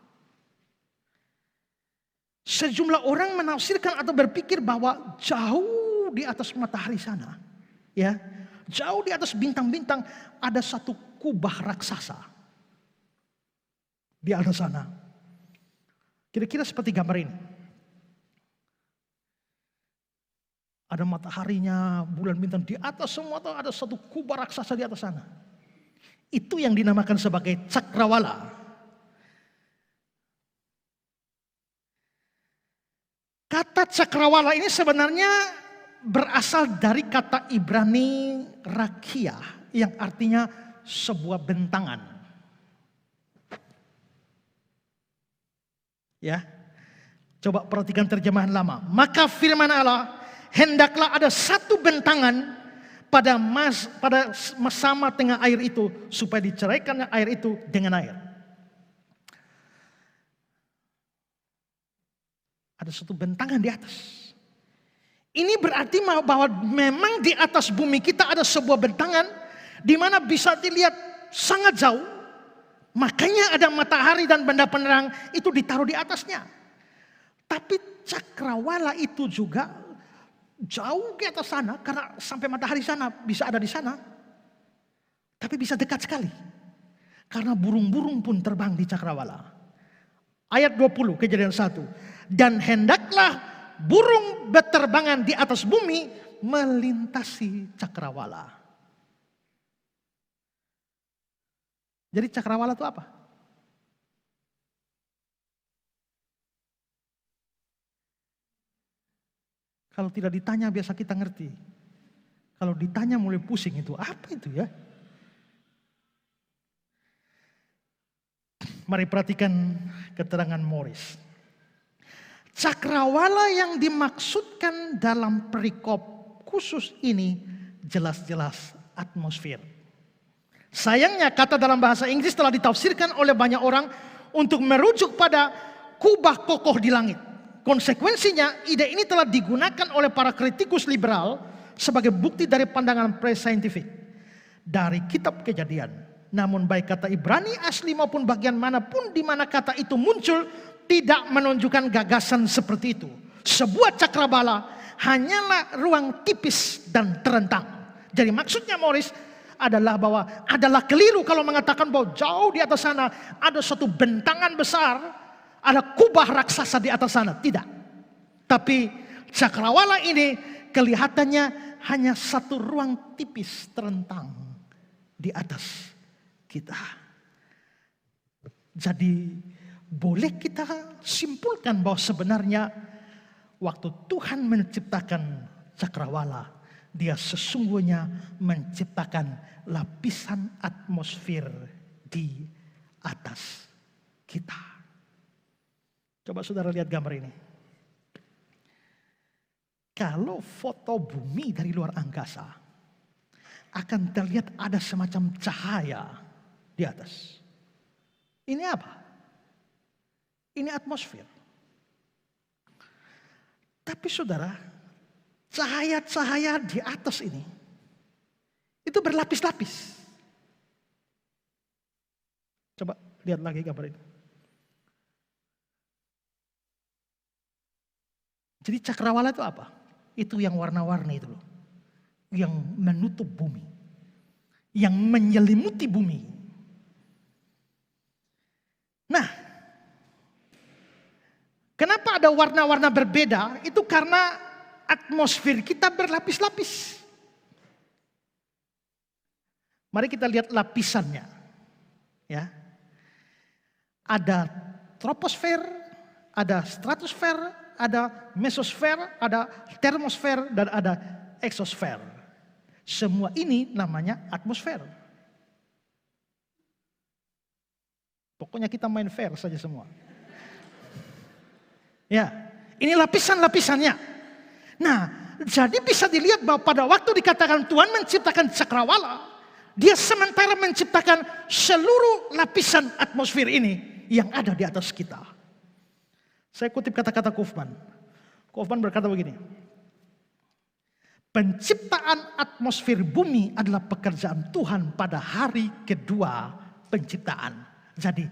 Sejumlah orang menafsirkan atau berpikir bahwa jauh di atas matahari sana, ya, jauh di atas bintang-bintang ada satu kubah raksasa di atas sana. Kira-kira seperti gambar ini. Ada mataharinya, bulan, bintang di atas semua, atau ada satu kubah raksasa di atas sana. Itu yang dinamakan sebagai cakrawala. Kata cakrawala ini sebenarnya berasal dari kata Ibrani rakia yang artinya sebuah bentangan. Ya. Coba perhatikan terjemahan lama. Maka firman Allah, hendaklah ada satu bentangan pada sama tengah air itu supaya diceraikan air itu dengan air. Ada satu bentangan di atas. Ini berarti bahwa memang di atas bumi kita ada sebuah bentangan di mana bisa dilihat sangat jauh. Makanya ada matahari dan benda penerang itu ditaruh di atasnya. Tapi cakrawala itu juga jauh ke atas sana, karena sampai matahari sana bisa ada di sana. Tapi bisa dekat sekali. Karena burung-burung pun terbang di cakrawala. Ayat 20 Kejadian 1. Dan hendaklah burung berterbangan di atas bumi melintasi cakrawala. Jadi cakrawala itu apa? Kalau tidak ditanya biasa kita ngerti. Kalau ditanya mulai pusing itu. Apa itu ya? Mari perhatikan keterangan Morris. Cakrawala yang dimaksudkan dalam perikop khusus ini jelas-jelas atmosfer. Sayangnya kata dalam bahasa Inggris telah ditafsirkan oleh banyak orang untuk merujuk pada kubah kokoh di langit. Konsekuensinya ide ini telah digunakan oleh para kritikus liberal sebagai bukti dari pandangan pre-saintifik dari kitab Kejadian. Namun baik kata Ibrani asli maupun bagian manapun di mana kata itu muncul tidak menunjukkan gagasan seperti itu. Sebuah cakrawala hanyalah ruang tipis dan terentang. Jadi maksudnya Morris adalah bahwa adalah keliru kalau mengatakan bahwa jauh di atas sana ada suatu bentangan besar, ada kubah raksasa di atas sana. Tidak. Tapi cakrawala ini kelihatannya hanya satu ruang tipis terentang di atas kita. Jadi boleh kita simpulkan bahwa sebenarnya waktu Tuhan menciptakan cakrawala, Dia sesungguhnya menciptakan lapisan atmosfer di atas kita. Coba saudara lihat gambar ini. Kalau foto bumi dari luar angkasa, akan terlihat ada semacam cahaya di atas. Ini apa? Ini atmosfer. Tapi saudara, cahaya-cahaya di atas ini itu berlapis-lapis. Coba lihat lagi gambar ini. Jadi cakrawala itu apa? Itu yang warna-warni itu loh. Yang menutup bumi. Yang menyelimuti bumi. Nah, kenapa ada warna-warna berbeda? Itu karena atmosfer kita berlapis-lapis. Mari kita lihat lapisannya. Ya. Ada troposfer, ada stratosfer, ada mesosfer, ada termosfer, dan ada eksosfer. Semua ini namanya atmosfer. Pokoknya kita main fair saja semua. Ya, ini lapisan-lapisannya. Nah, jadi bisa dilihat bahwa pada waktu dikatakan Tuhan menciptakan cakrawala, Dia sementara menciptakan seluruh lapisan atmosfer ini yang ada di atas kita. Saya kutip kata-kata Kaufman. Kaufman berkata begini. Penciptaan atmosfer bumi adalah pekerjaan Tuhan pada hari kedua penciptaan. Jadi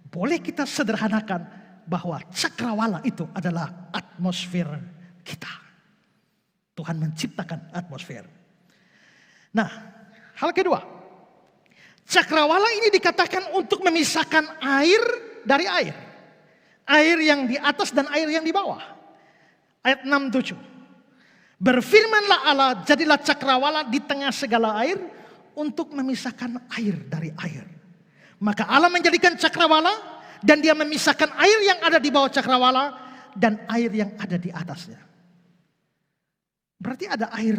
boleh kita sederhanakan bahwa cakrawala itu adalah atmosfer kita. Tuhan menciptakan atmosfer. Nah, hal kedua. Cakrawala ini dikatakan untuk memisahkan air dari air. Air yang di atas dan air yang di bawah. Ayat 6-7. Berfirmanlah Allah, jadilah cakrawala di tengah segala air untuk memisahkan air dari air. Maka Allah menjadikan cakrawala dan Dia memisahkan air yang ada di bawah cakrawala dan air yang ada di atasnya. Berarti ada air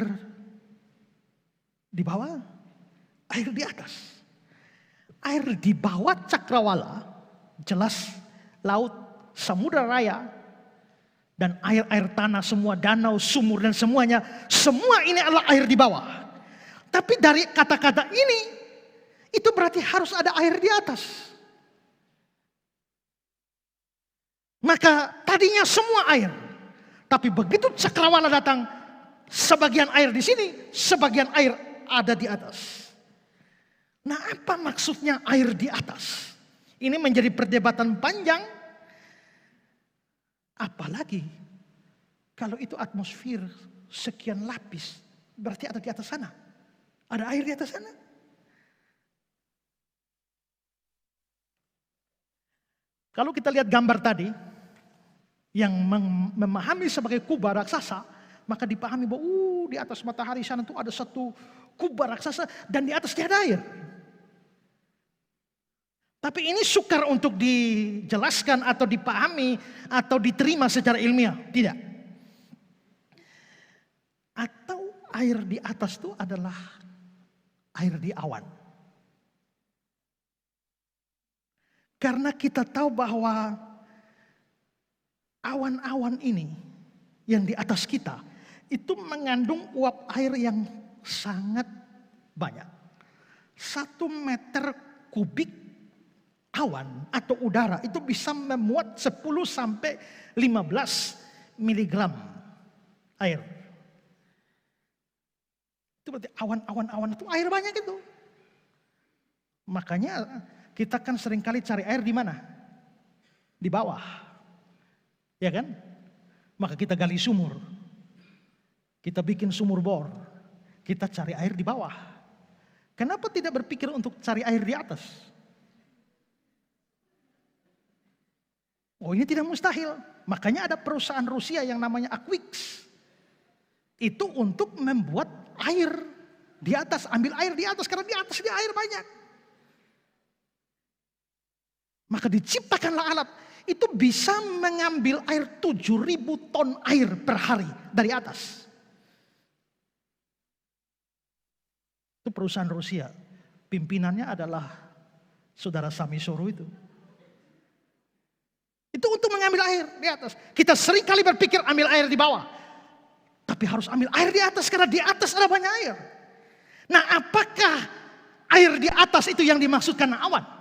di bawah, air di atas. Air di bawah cakrawala jelas laut, samudra raya, dan air-air tanah, semua danau, sumur dan semuanya. Semua ini adalah air di bawah. Tapi dari kata-kata ini, itu berarti harus ada air di atas. Maka tadinya semua air. Tapi begitu cakrawala datang, sebagian air di sini, sebagian air ada di atas. Nah, apa maksudnya air di atas? Ini menjadi perdebatan panjang. Apalagi kalau itu atmosfer sekian lapis, berarti ada di atas sana. Ada air di atas sana. Kalau kita lihat gambar tadi, yang memahami sebagai kubah raksasa, maka dipahami bahwa di atas matahari sana tuh ada satu kubah raksasa dan di atasnya ada air. Tapi ini sukar untuk dijelaskan atau dipahami atau diterima secara ilmiah. Tidak. Atau air di atas itu adalah air di awan. Karena kita tahu bahwa awan-awan ini yang di atas kita itu mengandung uap air yang sangat banyak. 1 meter kubik awan atau udara itu bisa memuat 10 sampai 15 miligram air. Itu berarti awan-awan itu air banyak itu. Makanya kita kan seringkali cari air di mana? Di bawah. Ya kan? Maka kita gali sumur. Kita bikin sumur bor. Kita cari air di bawah. Kenapa tidak berpikir untuk cari air di atas? Oh, ini tidak mustahil. Makanya ada perusahaan Rusia yang namanya Aquix. Itu untuk membuat air di atas, ambil air di atas karena di atas dia air banyak. Maka diciptakanlah alat itu bisa mengambil air 7.000 ton air per hari dari atas. Itu perusahaan Rusia. Pimpinannya adalah saudara Sami Soro itu. Itu untuk mengambil air di atas. Kita seringkali berpikir ambil air di bawah. Tapi harus ambil air di atas karena di atas ada banyak air. Nah, apakah air di atas itu yang dimaksudkan awan?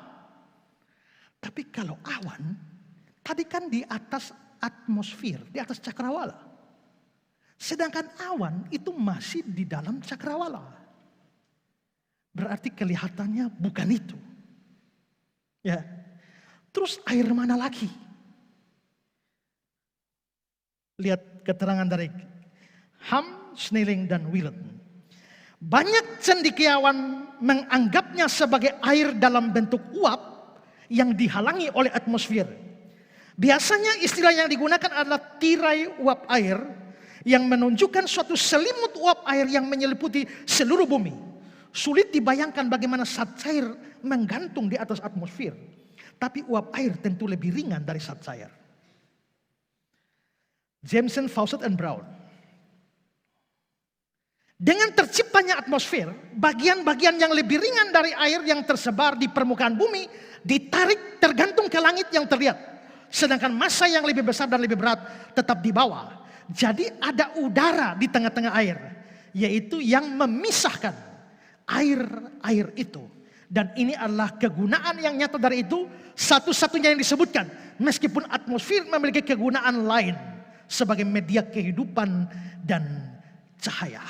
Tapi kalau awan, tadi kan di atas atmosfer, di atas cakrawala. Sedangkan awan itu masih di dalam cakrawala. Berarti kelihatannya bukan itu. Ya. Terus air mana lagi? Lihat keterangan dari Ham, Snelling, dan Willett. Banyak cendekiawan menganggapnya sebagai air dalam bentuk uap yang dihalangi oleh atmosfer. Biasanya istilah yang digunakan adalah tirai uap air yang menunjukkan suatu selimut uap air yang menyelimuti seluruh bumi. Sulit dibayangkan bagaimana zat cair menggantung di atas atmosfer. Tapi uap air tentu lebih ringan dari zat cair. Jameson, Fawcett, and Brown. Dengan terciptanya atmosfer, bagian-bagian yang lebih ringan dari air yang tersebar di permukaan bumi ditarik tergantung ke langit yang terlihat. Sedangkan massa yang lebih besar dan lebih berat tetap di bawah. Jadi ada udara di tengah-tengah air, yaitu yang memisahkan air itu. Dan ini adalah kegunaan yang nyata dari itu, satu-satunya yang disebutkan. Meskipun atmosfer memiliki kegunaan lain sebagai media kehidupan dan cahaya.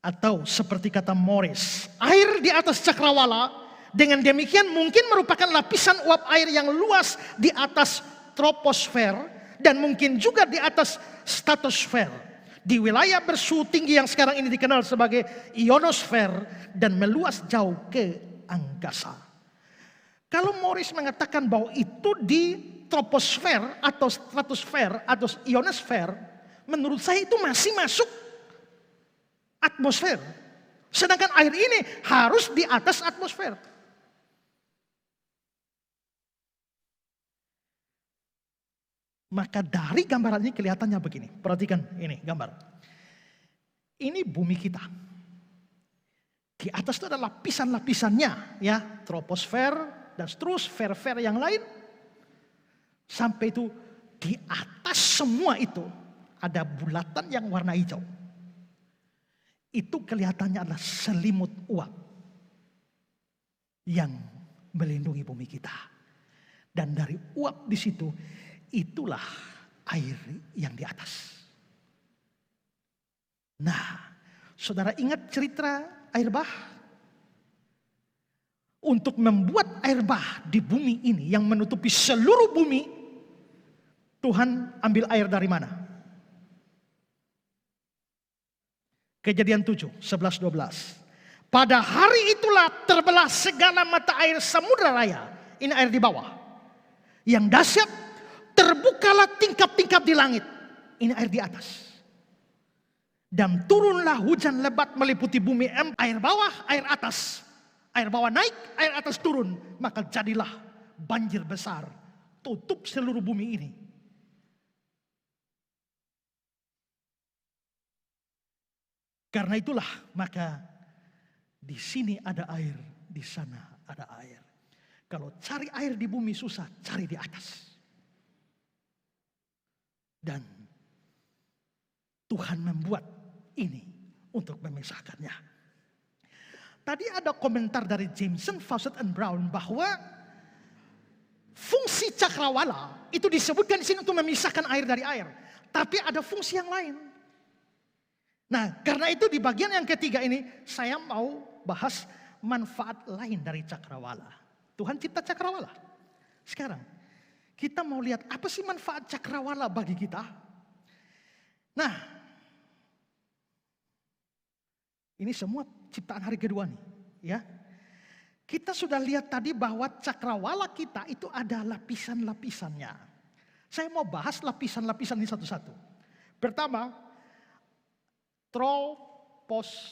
Atau seperti kata Morris, air di atas cakrawala dengan demikian mungkin merupakan lapisan uap air yang luas di atas troposfer dan mungkin juga di atas stratosfer. Di wilayah bersuhu tinggi yang sekarang ini dikenal sebagai ionosfer dan meluas jauh ke angkasa. Kalau Morris mengatakan bahwa itu di troposfer atau stratosfer atau ionosfer, menurut saya itu masih masuk atmosfer. Sedangkan air ini harus di atas atmosfer. Maka dari gambaran ini kelihatannya begini. Perhatikan ini gambar. Ini bumi kita. Di atas itu ada lapisan-lapisannya, ya, troposfer dan terus sfer-sfer yang lain. Sampai itu di atas semua itu ada bulatan yang warna hijau. Itu kelihatannya adalah selimut uap yang melindungi bumi kita. Dan dari uap di situ, itulah air yang di atas. Nah, saudara ingat cerita air bah? Untuk membuat air bah di bumi ini yang menutupi seluruh bumi, Tuhan ambil air dari mana? Kejadian 7, 11, 12. Pada hari itulah terbelah segala mata air samudra raya. ini air di bawah. Yang dahsyat, terbukalah tingkap-tingkap di langit. Ini air di atas. Dan turunlah hujan lebat meliputi bumi, air bawah, air atas. Air bawah naik, air atas turun. Maka jadilah banjir besar, tutup seluruh bumi ini. Karena itulah maka di sini ada air, di sana ada air. Kalau cari air di bumi susah, cari di atas. Dan Tuhan membuat ini untuk memisahkannya. Tadi ada komentar dari Jameson, Fawcett, and Brown bahwa fungsi cakrawala itu disebutkan di sini untuk memisahkan air dari air. Tapi ada fungsi yang lain. Nah, karena itu di bagian yang ketiga ini saya mau bahas manfaat lain dari cakrawala. Tuhan cipta cakrawala. Sekarang kita mau lihat apa sih manfaat cakrawala bagi kita. Nah, ini semua ciptaan hari kedua nih, ya. Kita sudah lihat tadi bahwa cakrawala kita itu ada lapisan-lapisannya. Saya mau bahas lapisan-lapisan ini satu-satu. Pertama, troposfer.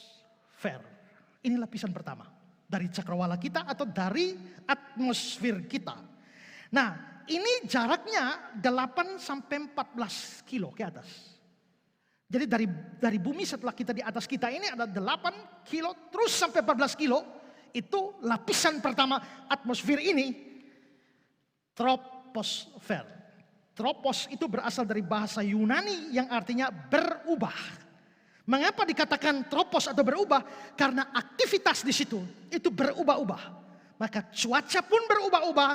Ini lapisan pertama dari cakrawala kita atau dari atmosfer kita. Nah, ini jaraknya 8 sampai 14 kilo ke atas. Jadi dari bumi setelah kita di atas kita ini ada 8 kilo terus sampai 14 kilo. Itu lapisan pertama atmosfer ini, troposfer. Tropos itu berasal dari bahasa Yunani yang artinya berubah. Mengapa dikatakan tropos atau berubah? Karena aktivitas di situ itu berubah-ubah. Maka cuaca pun berubah-ubah.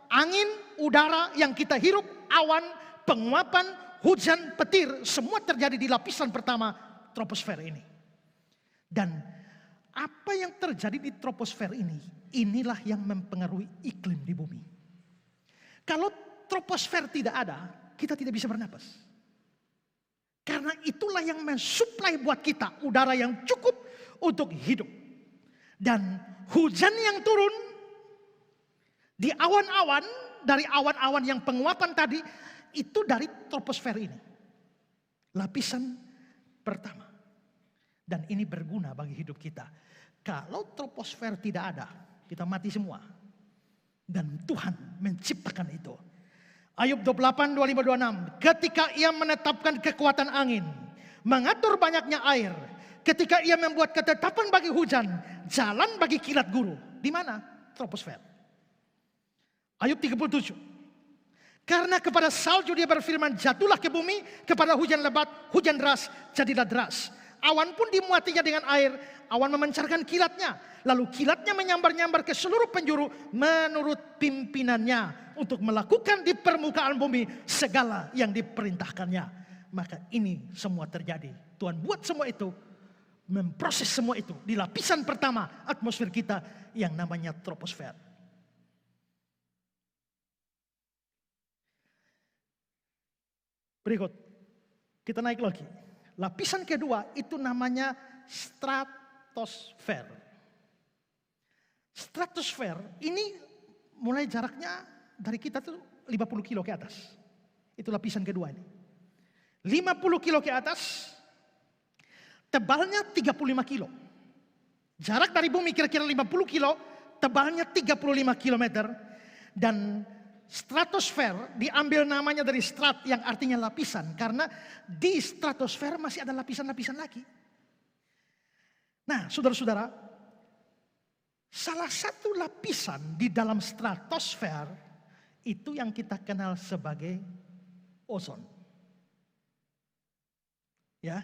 Angin, udara yang kita hirup, awan, penguapan, hujan, petir, semua terjadi di lapisan pertama troposfer ini. Dan apa yang terjadi di troposfer ini, inilah yang mempengaruhi iklim di bumi. Kalau troposfer tidak ada, kita tidak bisa bernapas. Karena itulah yang mensuplai buat kita udara yang cukup untuk hidup. Dan hujan yang turun di awan-awan, dari awan-awan yang penguapan tadi, itu dari troposfer ini. Lapisan pertama. Dan ini berguna bagi hidup kita. Kalau troposfer tidak ada, kita mati semua. Dan Tuhan menciptakan itu. Ayub 28, 25, 26. Ketika ia menetapkan kekuatan angin, mengatur banyaknya air, ketika ia membuat ketetapan bagi hujan, jalan bagi kilat guru. Di mana? Troposfer. Ayub 37. Karena kepada salju dia berfirman, jatuhlah ke bumi, kepada hujan lebat, hujan deras, jadilah deras. Awan pun dimuatinya dengan air, awan memancarkan kilatnya. Lalu kilatnya menyambar-nyambar ke seluruh penjuru menurut pimpinannya. Untuk melakukan di permukaan bumi segala yang diperintahkannya. Maka ini semua terjadi. Tuhan buat semua itu. Memproses semua itu. Di lapisan pertama atmosfer kita yang namanya troposfer. Berikut. Kita naik lagi. Lapisan kedua itu namanya stratosfer. Stratosfer ini mulai jaraknya dari kita tuh 50 kilo ke atas. Itu lapisan kedua ini. 50 kilo ke atas, tebalnya 35 kilo. Jarak dari bumi kira-kira 50 kilo, tebalnya 35 kilometer. Dan stratosfer diambil namanya dari strat yang artinya lapisan. Karena di stratosfer masih ada lapisan-lapisan lagi. Nah, saudara-saudara, salah satu lapisan di dalam stratosfer itu yang kita kenal sebagai ozon. Ya.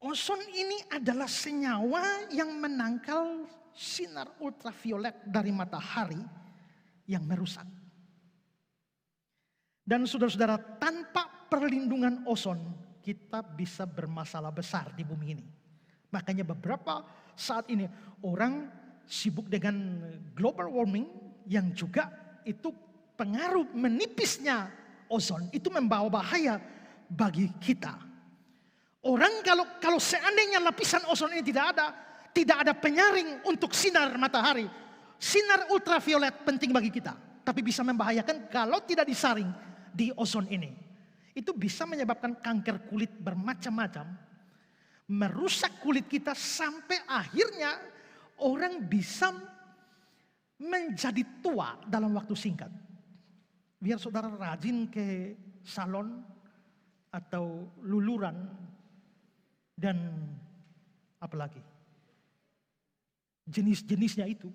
Ozon ini adalah senyawa yang menangkal sinar ultraviolet dari matahari yang merusak. Dan saudara-saudara, tanpa perlindungan ozon, kita bisa bermasalah besar di bumi ini. Makanya beberapa saat ini orang sibuk dengan global warming yang juga itu pengaruh menipisnya ozon itu membawa bahaya bagi kita. Orang kalau seandainya lapisan ozon ini tidak ada penyaring untuk sinar matahari, sinar ultraviolet penting bagi kita, tapi bisa membahayakan kalau tidak disaring di ozon ini. Itu bisa menyebabkan kanker kulit bermacam-macam, merusak kulit kita sampai akhirnya orang bisa menjadi tua dalam waktu singkat. Biar saudara rajin ke salon atau luluran dan apalagi jenis-jenisnya itu.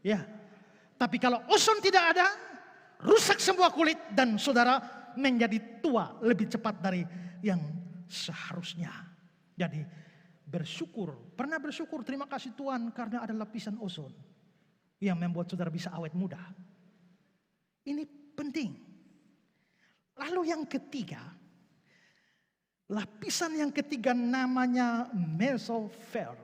Ya, tapi kalau ozon tidak ada, rusak semua kulit dan saudara menjadi tua lebih cepat dari yang seharusnya. Jadi bersyukur, pernah bersyukur, terima kasih Tuhan karena ada lapisan ozon yang membuat saudara bisa awet muda. Ini penting. Lalu yang ketiga, lapisan yang ketiga namanya mesosfer.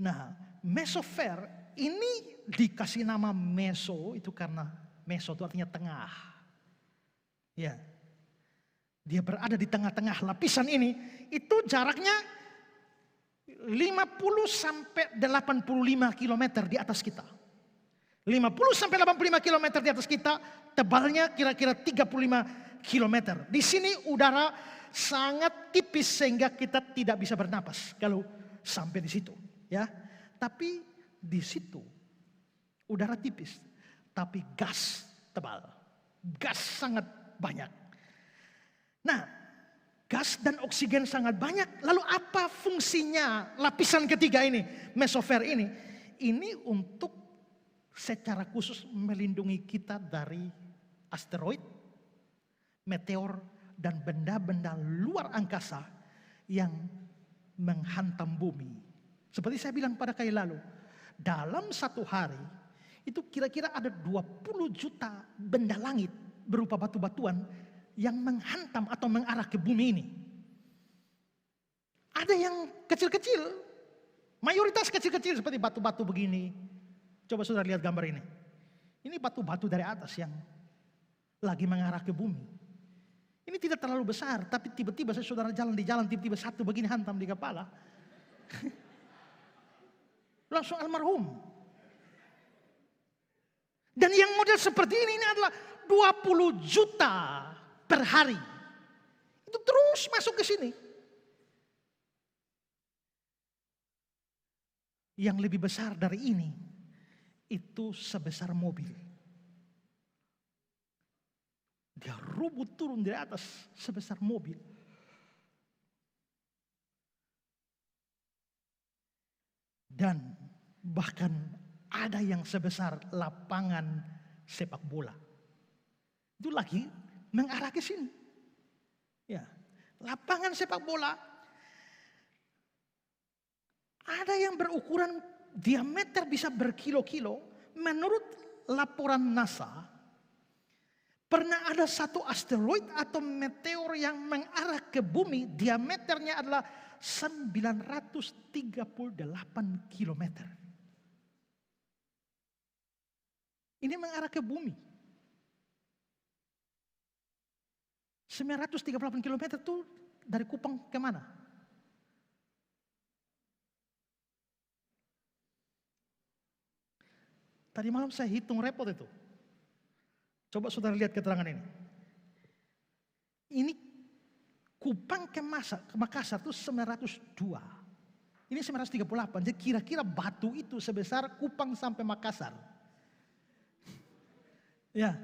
Nah, mesosfer ini dikasih nama meso itu karena meso itu artinya tengah. Ya. Dia berada di tengah-tengah lapisan ini, itu jaraknya 50 sampai 85 km di atas kita. 50 sampai 85 km di atas kita, tebalnya kira-kira 35 km. Di sini udara sangat tipis sehingga kita tidak bisa bernapas kalau sampai di situ, ya. Tapi di situ udara tipis, tapi gas tebal. Gas sangat banyak. Nah, gas dan oksigen sangat banyak. Lalu apa fungsinya lapisan ketiga ini, mesosfer ini? Ini untuk secara khusus melindungi kita dari asteroid, meteor, dan benda-benda luar angkasa yang menghantam bumi. Seperti saya bilang pada kali lalu, dalam satu hari itu kira-kira ada 20 juta benda langit berupa batu-batuan yang menghantam atau mengarah ke bumi ini. Ada yang kecil-kecil, mayoritas kecil-kecil seperti batu-batu begini. Coba saudara lihat gambar ini. Ini batu-batu dari atas yang lagi mengarah ke bumi. Ini tidak terlalu besar, tapi tiba-tiba saudara jalan di jalan, tiba-tiba satu begini hantam di kepala. Langsung almarhum. Dan yang model seperti ini adalah 20 juta per hari. Itu terus masuk ke sini. Yang lebih besar dari ini, itu sebesar mobil. Dia rubuh turun dari atas sebesar mobil. Dan bahkan ada yang sebesar lapangan sepak bola. Itu lagi mengarah ke sini. Ya, lapangan sepak bola. Ada yang berukuran diameter bisa berkilo-kilo. Menurut laporan NASA, pernah ada satu asteroid atau meteor yang mengarah ke bumi, diameternya adalah 938 km. Ini mengarah ke bumi. 938 km itu dari Kupang ke mana? Tadi malam saya hitung repot itu. Coba saudara lihat keterangan ini. Ini Kupang ke Makassar itu 902. Ini 938. Jadi kira-kira batu itu sebesar Kupang sampai Makassar. Ya.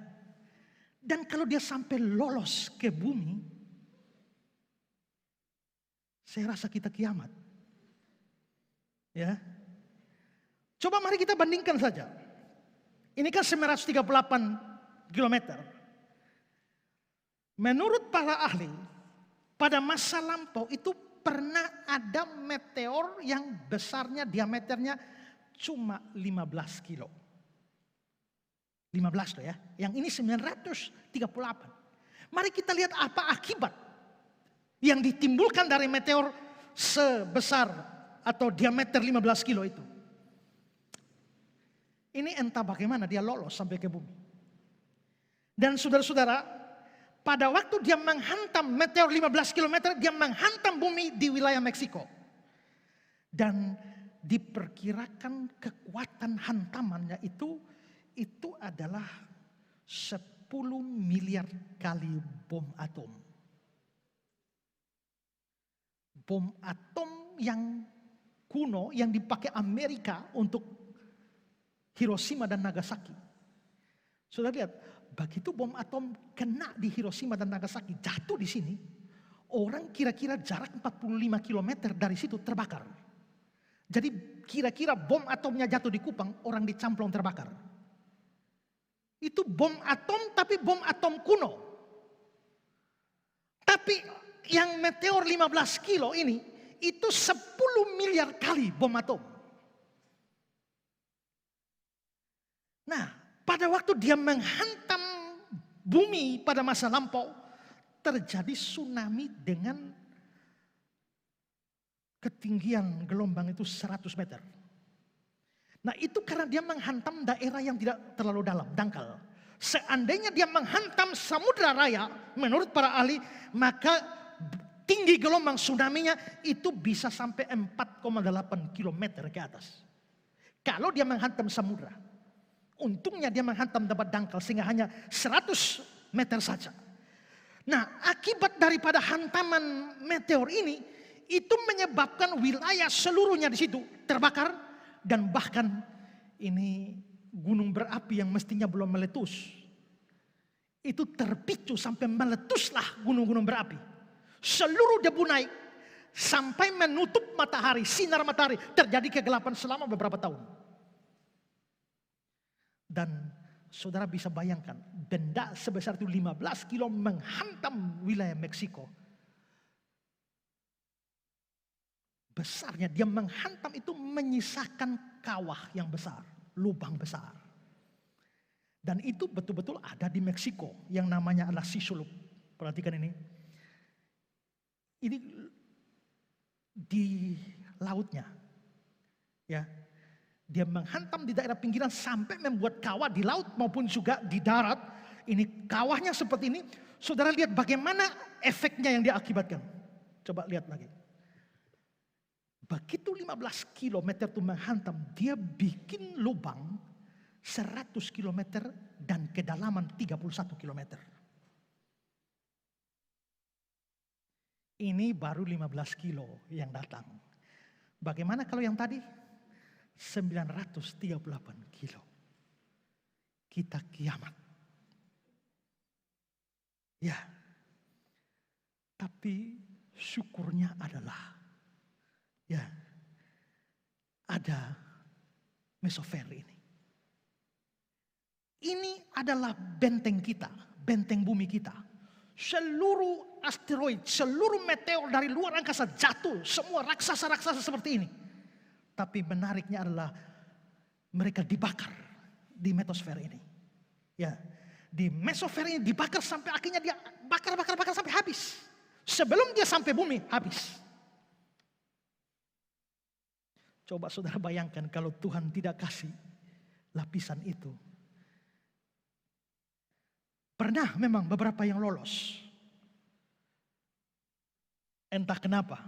Dan kalau dia sampai lolos ke bumi, saya rasa kita kiamat. Ya. Coba mari kita bandingkan saja. Ini kan 938 kilometer. Menurut para ahli, pada masa lampau itu pernah ada meteor yang besarnya diameternya cuma 15 kilo. 15 loh ya. Yang ini 938. Mari kita lihat apa akibat yang ditimbulkan dari meteor sebesar atau diameter 15 kilo itu. Ini entah bagaimana dia lolos sampai ke bumi. Dan saudara-saudara, pada waktu dia menghantam meteor 15 km, dia menghantam bumi di wilayah Meksiko. Dan diperkirakan kekuatan hantamannya itu adalah 10 miliar kali bom atom. Bom atom yang kuno yang dipakai Amerika untuk Hiroshima dan Nagasaki. Sudah lihat, begitu bom atom kena di Hiroshima dan Nagasaki, jatuh di sini, orang kira-kira jarak 45 km dari situ terbakar. Jadi kira-kira bom atomnya jatuh di Kupang, orang dicamplong terbakar. Itu bom atom, tapi bom atom kuno. Tapi yang meteor 15 kilo ini, itu 10 miliar kali bom atom. Nah, pada waktu dia menghantam bumi pada masa lampau, terjadi tsunami dengan ketinggian gelombang itu 100 meter. Nah itu karena dia menghantam daerah yang tidak terlalu dalam, dangkal. Seandainya dia menghantam Samudra Raya, menurut para ahli, maka tinggi gelombang tsunami-nya itu bisa sampai 4,8 km ke atas. Kalau dia menghantam samudra. Untungnya dia menghantam tempat dangkal sehingga hanya 100 meter saja. Nah akibat daripada hantaman meteor ini, itu menyebabkan wilayah seluruhnya di situ terbakar. Dan bahkan ini gunung berapi yang mestinya belum meletus. Itu terpicu sampai meletuslah gunung-gunung berapi. Seluruh debu naik sampai menutup matahari, sinar matahari. Terjadi kegelapan selama beberapa tahun. Dan saudara bisa bayangkan benda sebesar itu 15 kilo menghantam wilayah Meksiko. Besarnya dia menghantam itu menyisakan kawah yang besar, lubang besar. Dan itu betul-betul ada di Meksiko yang namanya adalah Sisoluk. Perhatikan ini. Ini di lautnya. Ya. Dia menghantam di daerah pinggiran sampai membuat kawah di laut maupun juga di darat. Ini kawahnya seperti ini. Saudara lihat bagaimana efeknya yang diakibatkan. Coba lihat lagi. Begitu 15 km itu menghantam, dia bikin lubang 100 km dan kedalaman 31 km. Ini baru 15 kilo yang datang. Bagaimana kalau yang tadi? 938 kilo. Kita kiamat. Ya. Tapi syukurnya adalah ya, ada mesosfer ini. Ini adalah benteng kita, benteng bumi kita. Seluruh asteroid, seluruh meteor dari luar angkasa jatuh, semua raksasa-raksasa seperti ini. Tapi menariknya adalah mereka dibakar di mesosfer ini. Ya, di mesosfer ini dibakar sampai akhirnya dia bakar sampai habis. Sebelum dia sampai bumi, habis. Coba saudara bayangkan kalau Tuhan tidak kasih lapisan itu. Pernah memang beberapa yang lolos. Entah kenapa.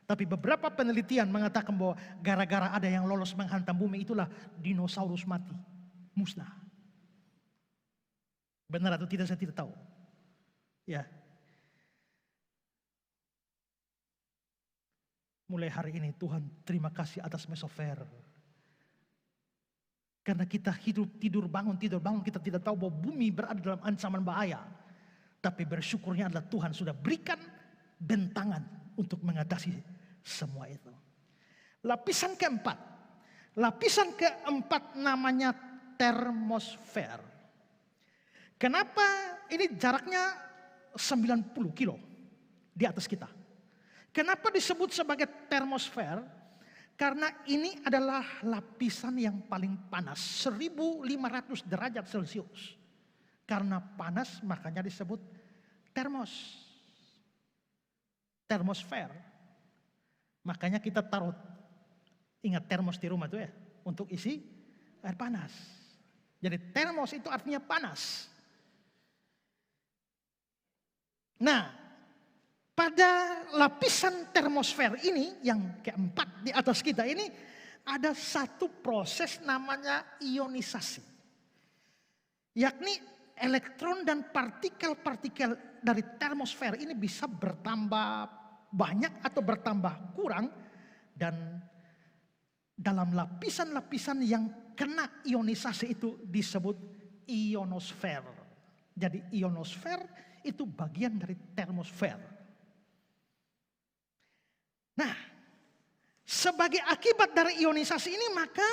Tapi beberapa penelitian mengatakan bahwa gara-gara ada yang lolos menghantam bumi itulah dinosaurus mati. Musnah. Benar atau tidak saya tidak tahu. Ya. Mulai hari ini Tuhan terima kasih atas mesosfer. Karena kita hidup tidur bangun kita tidak tahu bahwa bumi berada dalam ancaman bahaya. Tapi bersyukurnya adalah Tuhan sudah berikan bentangan untuk mengatasi semua itu. Lapisan keempat. Lapisan keempat namanya termosfer. Kenapa ini jaraknya 90 kilo di atas kita? Kenapa disebut sebagai termosfer? Karena ini adalah lapisan yang paling panas, 1500 derajat Celcius. Karena panas makanya disebut termosfer. Makanya kita taruh, ingat termos di rumah itu ya, untuk isi air panas. Jadi termos itu artinya panas. Nah, pada lapisan termosfer ini yang keempat di atas kita ini ada satu proses namanya ionisasi. Yakni elektron dan partikel-partikel dari termosfer ini bisa bertambah banyak atau bertambah kurang. Dan dalam lapisan-lapisan yang kena ionisasi itu disebut ionosfer. Jadi ionosfer itu bagian dari termosfer. Nah, sebagai akibat dari ionisasi ini maka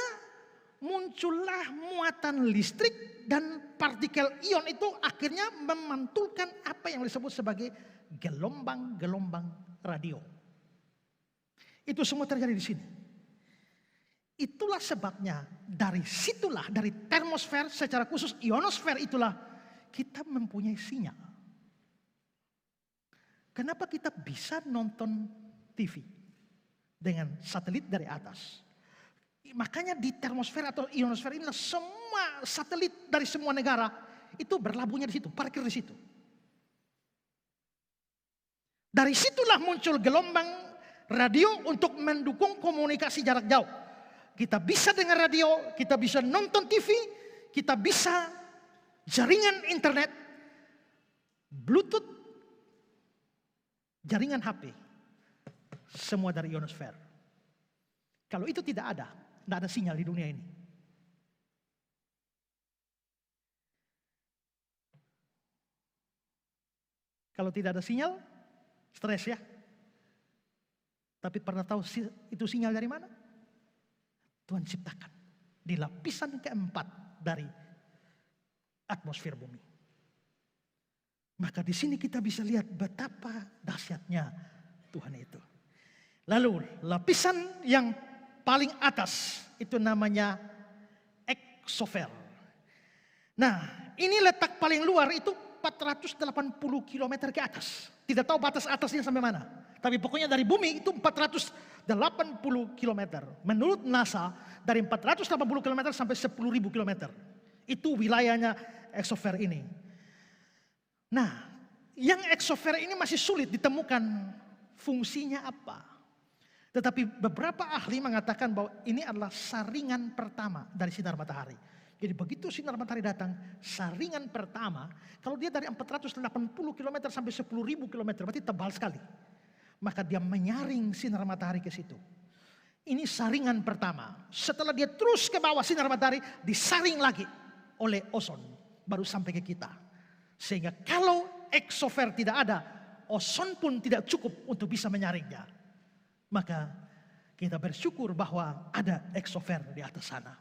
muncullah muatan listrik dan partikel ion itu akhirnya memantulkan apa yang disebut sebagai gelombang-gelombang radio. Itu semua terjadi di sini. Itulah sebabnya dari situlah, dari termosfer secara khusus ionosfer itulah kita mempunyai sinyal. Kenapa kita bisa nonton TV dengan satelit dari atas? Makanya di termosfer atau ionosfer inilah semua satelit dari semua negara itu berlabuhnya di situ, parkir di situ. Dari situlah muncul gelombang radio untuk mendukung komunikasi jarak jauh. Kita bisa dengar radio, kita bisa nonton TV, kita bisa jaringan internet, Bluetooth, jaringan HP. Semua dari ionosfer. Kalau itu tidak ada sinyal di dunia ini. Kalau tidak ada sinyal, stres ya. Tapi pernah tahu itu sinyal dari mana? Tuhan ciptakan di lapisan keempat dari atmosfer bumi. Maka di sini kita bisa lihat betapa dahsyatnya Tuhan itu. Lalu lapisan yang paling atas itu namanya eksofel. Nah, ini letak paling luar itu 480 km ke atas. Tidak tahu batas atasnya sampai mana. Tapi pokoknya dari bumi itu 480 km. Menurut NASA dari 480 km sampai 10.000 km. Itu wilayahnya eksofel ini. Nah, yang eksofel ini masih sulit ditemukan fungsinya apa. Tetapi beberapa ahli mengatakan bahwa ini adalah saringan pertama dari sinar matahari. Jadi begitu sinar matahari datang, saringan pertama, kalau dia dari 480 km sampai 10.000 km, berarti tebal sekali. Maka dia menyaring sinar matahari ke situ. Ini saringan pertama. Setelah dia terus ke bawah sinar matahari, disaring lagi oleh ozon. Baru sampai ke kita. Sehingga kalau eksofel tidak ada, ozon pun tidak cukup untuk bisa menyaringnya. Maka kita bersyukur bahwa ada eksofel di atas sana.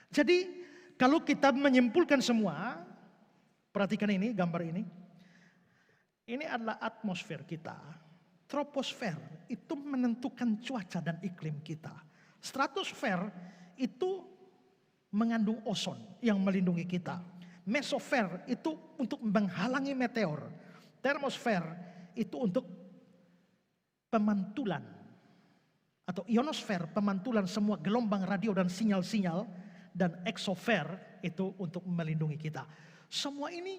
Jadi kalau kita menyimpulkan semua, perhatikan ini, gambar ini. Ini adalah atmosfer kita. Troposfer itu menentukan cuaca dan iklim kita. Stratosfer itu mengandung ozon yang melindungi kita. Mesosfer itu untuk menghalangi meteor. Termosfer itu untuk pemantulan. Atau ionosfer, pemantulan semua gelombang radio dan sinyal-sinyal. Dan eksoffer itu untuk melindungi kita. Semua ini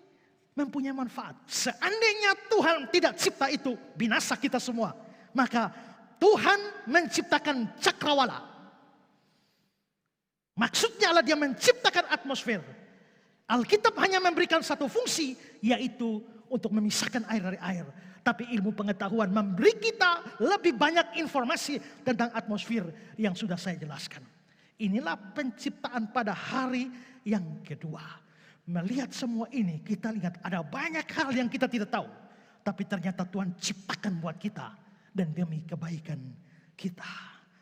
mempunyai manfaat. Seandainya Tuhan tidak cipta itu, binasa kita semua. Maka Tuhan menciptakan cakrawala. Maksudnya adalah dia menciptakan atmosfer. Alkitab hanya memberikan satu fungsi, yaitu untuk memisahkan air dari air. Tapi ilmu pengetahuan memberi kita lebih banyak informasi tentang atmosfer yang sudah saya jelaskan. Inilah penciptaan pada hari yang kedua. Melihat semua ini kita lihat ada banyak hal yang kita tidak tahu. Tapi ternyata Tuhan ciptakan buat kita. Dan demi kebaikan kita.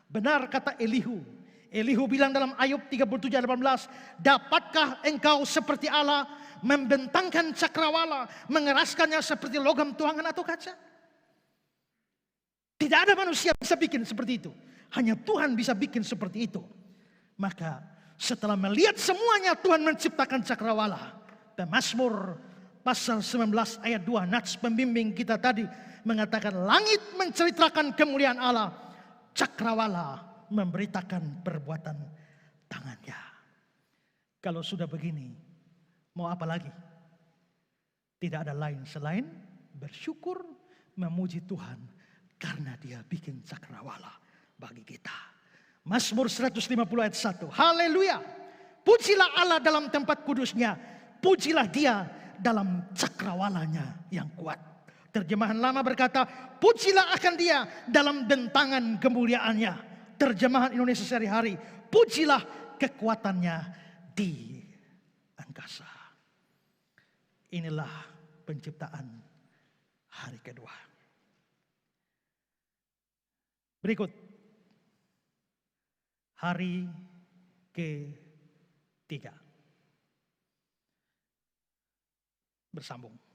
Benar kata Elihu. Elihu bilang dalam Ayub 37:18. Dapatkah engkau seperti Allah membentangkan cakrawala. Mengeraskannya seperti logam tuangan atau kaca? Tidak ada manusia bisa bikin seperti itu. Hanya Tuhan bisa bikin seperti itu. Maka setelah melihat semuanya Tuhan menciptakan cakrawala. Mazmur pasal 19 ayat 2 nats pembimbing kita tadi mengatakan langit menceritakan kemuliaan Allah. Cakrawala memberitakan perbuatan tangannya. Kalau sudah begini mau apa lagi? Tidak ada lain selain bersyukur memuji Tuhan karena dia bikin cakrawala bagi kita. Mazmur 150 ayat 1. Haleluya. Pujilah Allah dalam tempat kudusnya. Pujilah dia dalam cakrawalanya yang kuat. Terjemahan lama berkata, pujilah akan dia dalam bentangan kemuliaannya. Terjemahan Indonesia sehari-hari, pujilah kekuatannya di angkasa. Inilah penciptaan hari kedua. Berikut, hari ketiga. Bersambung.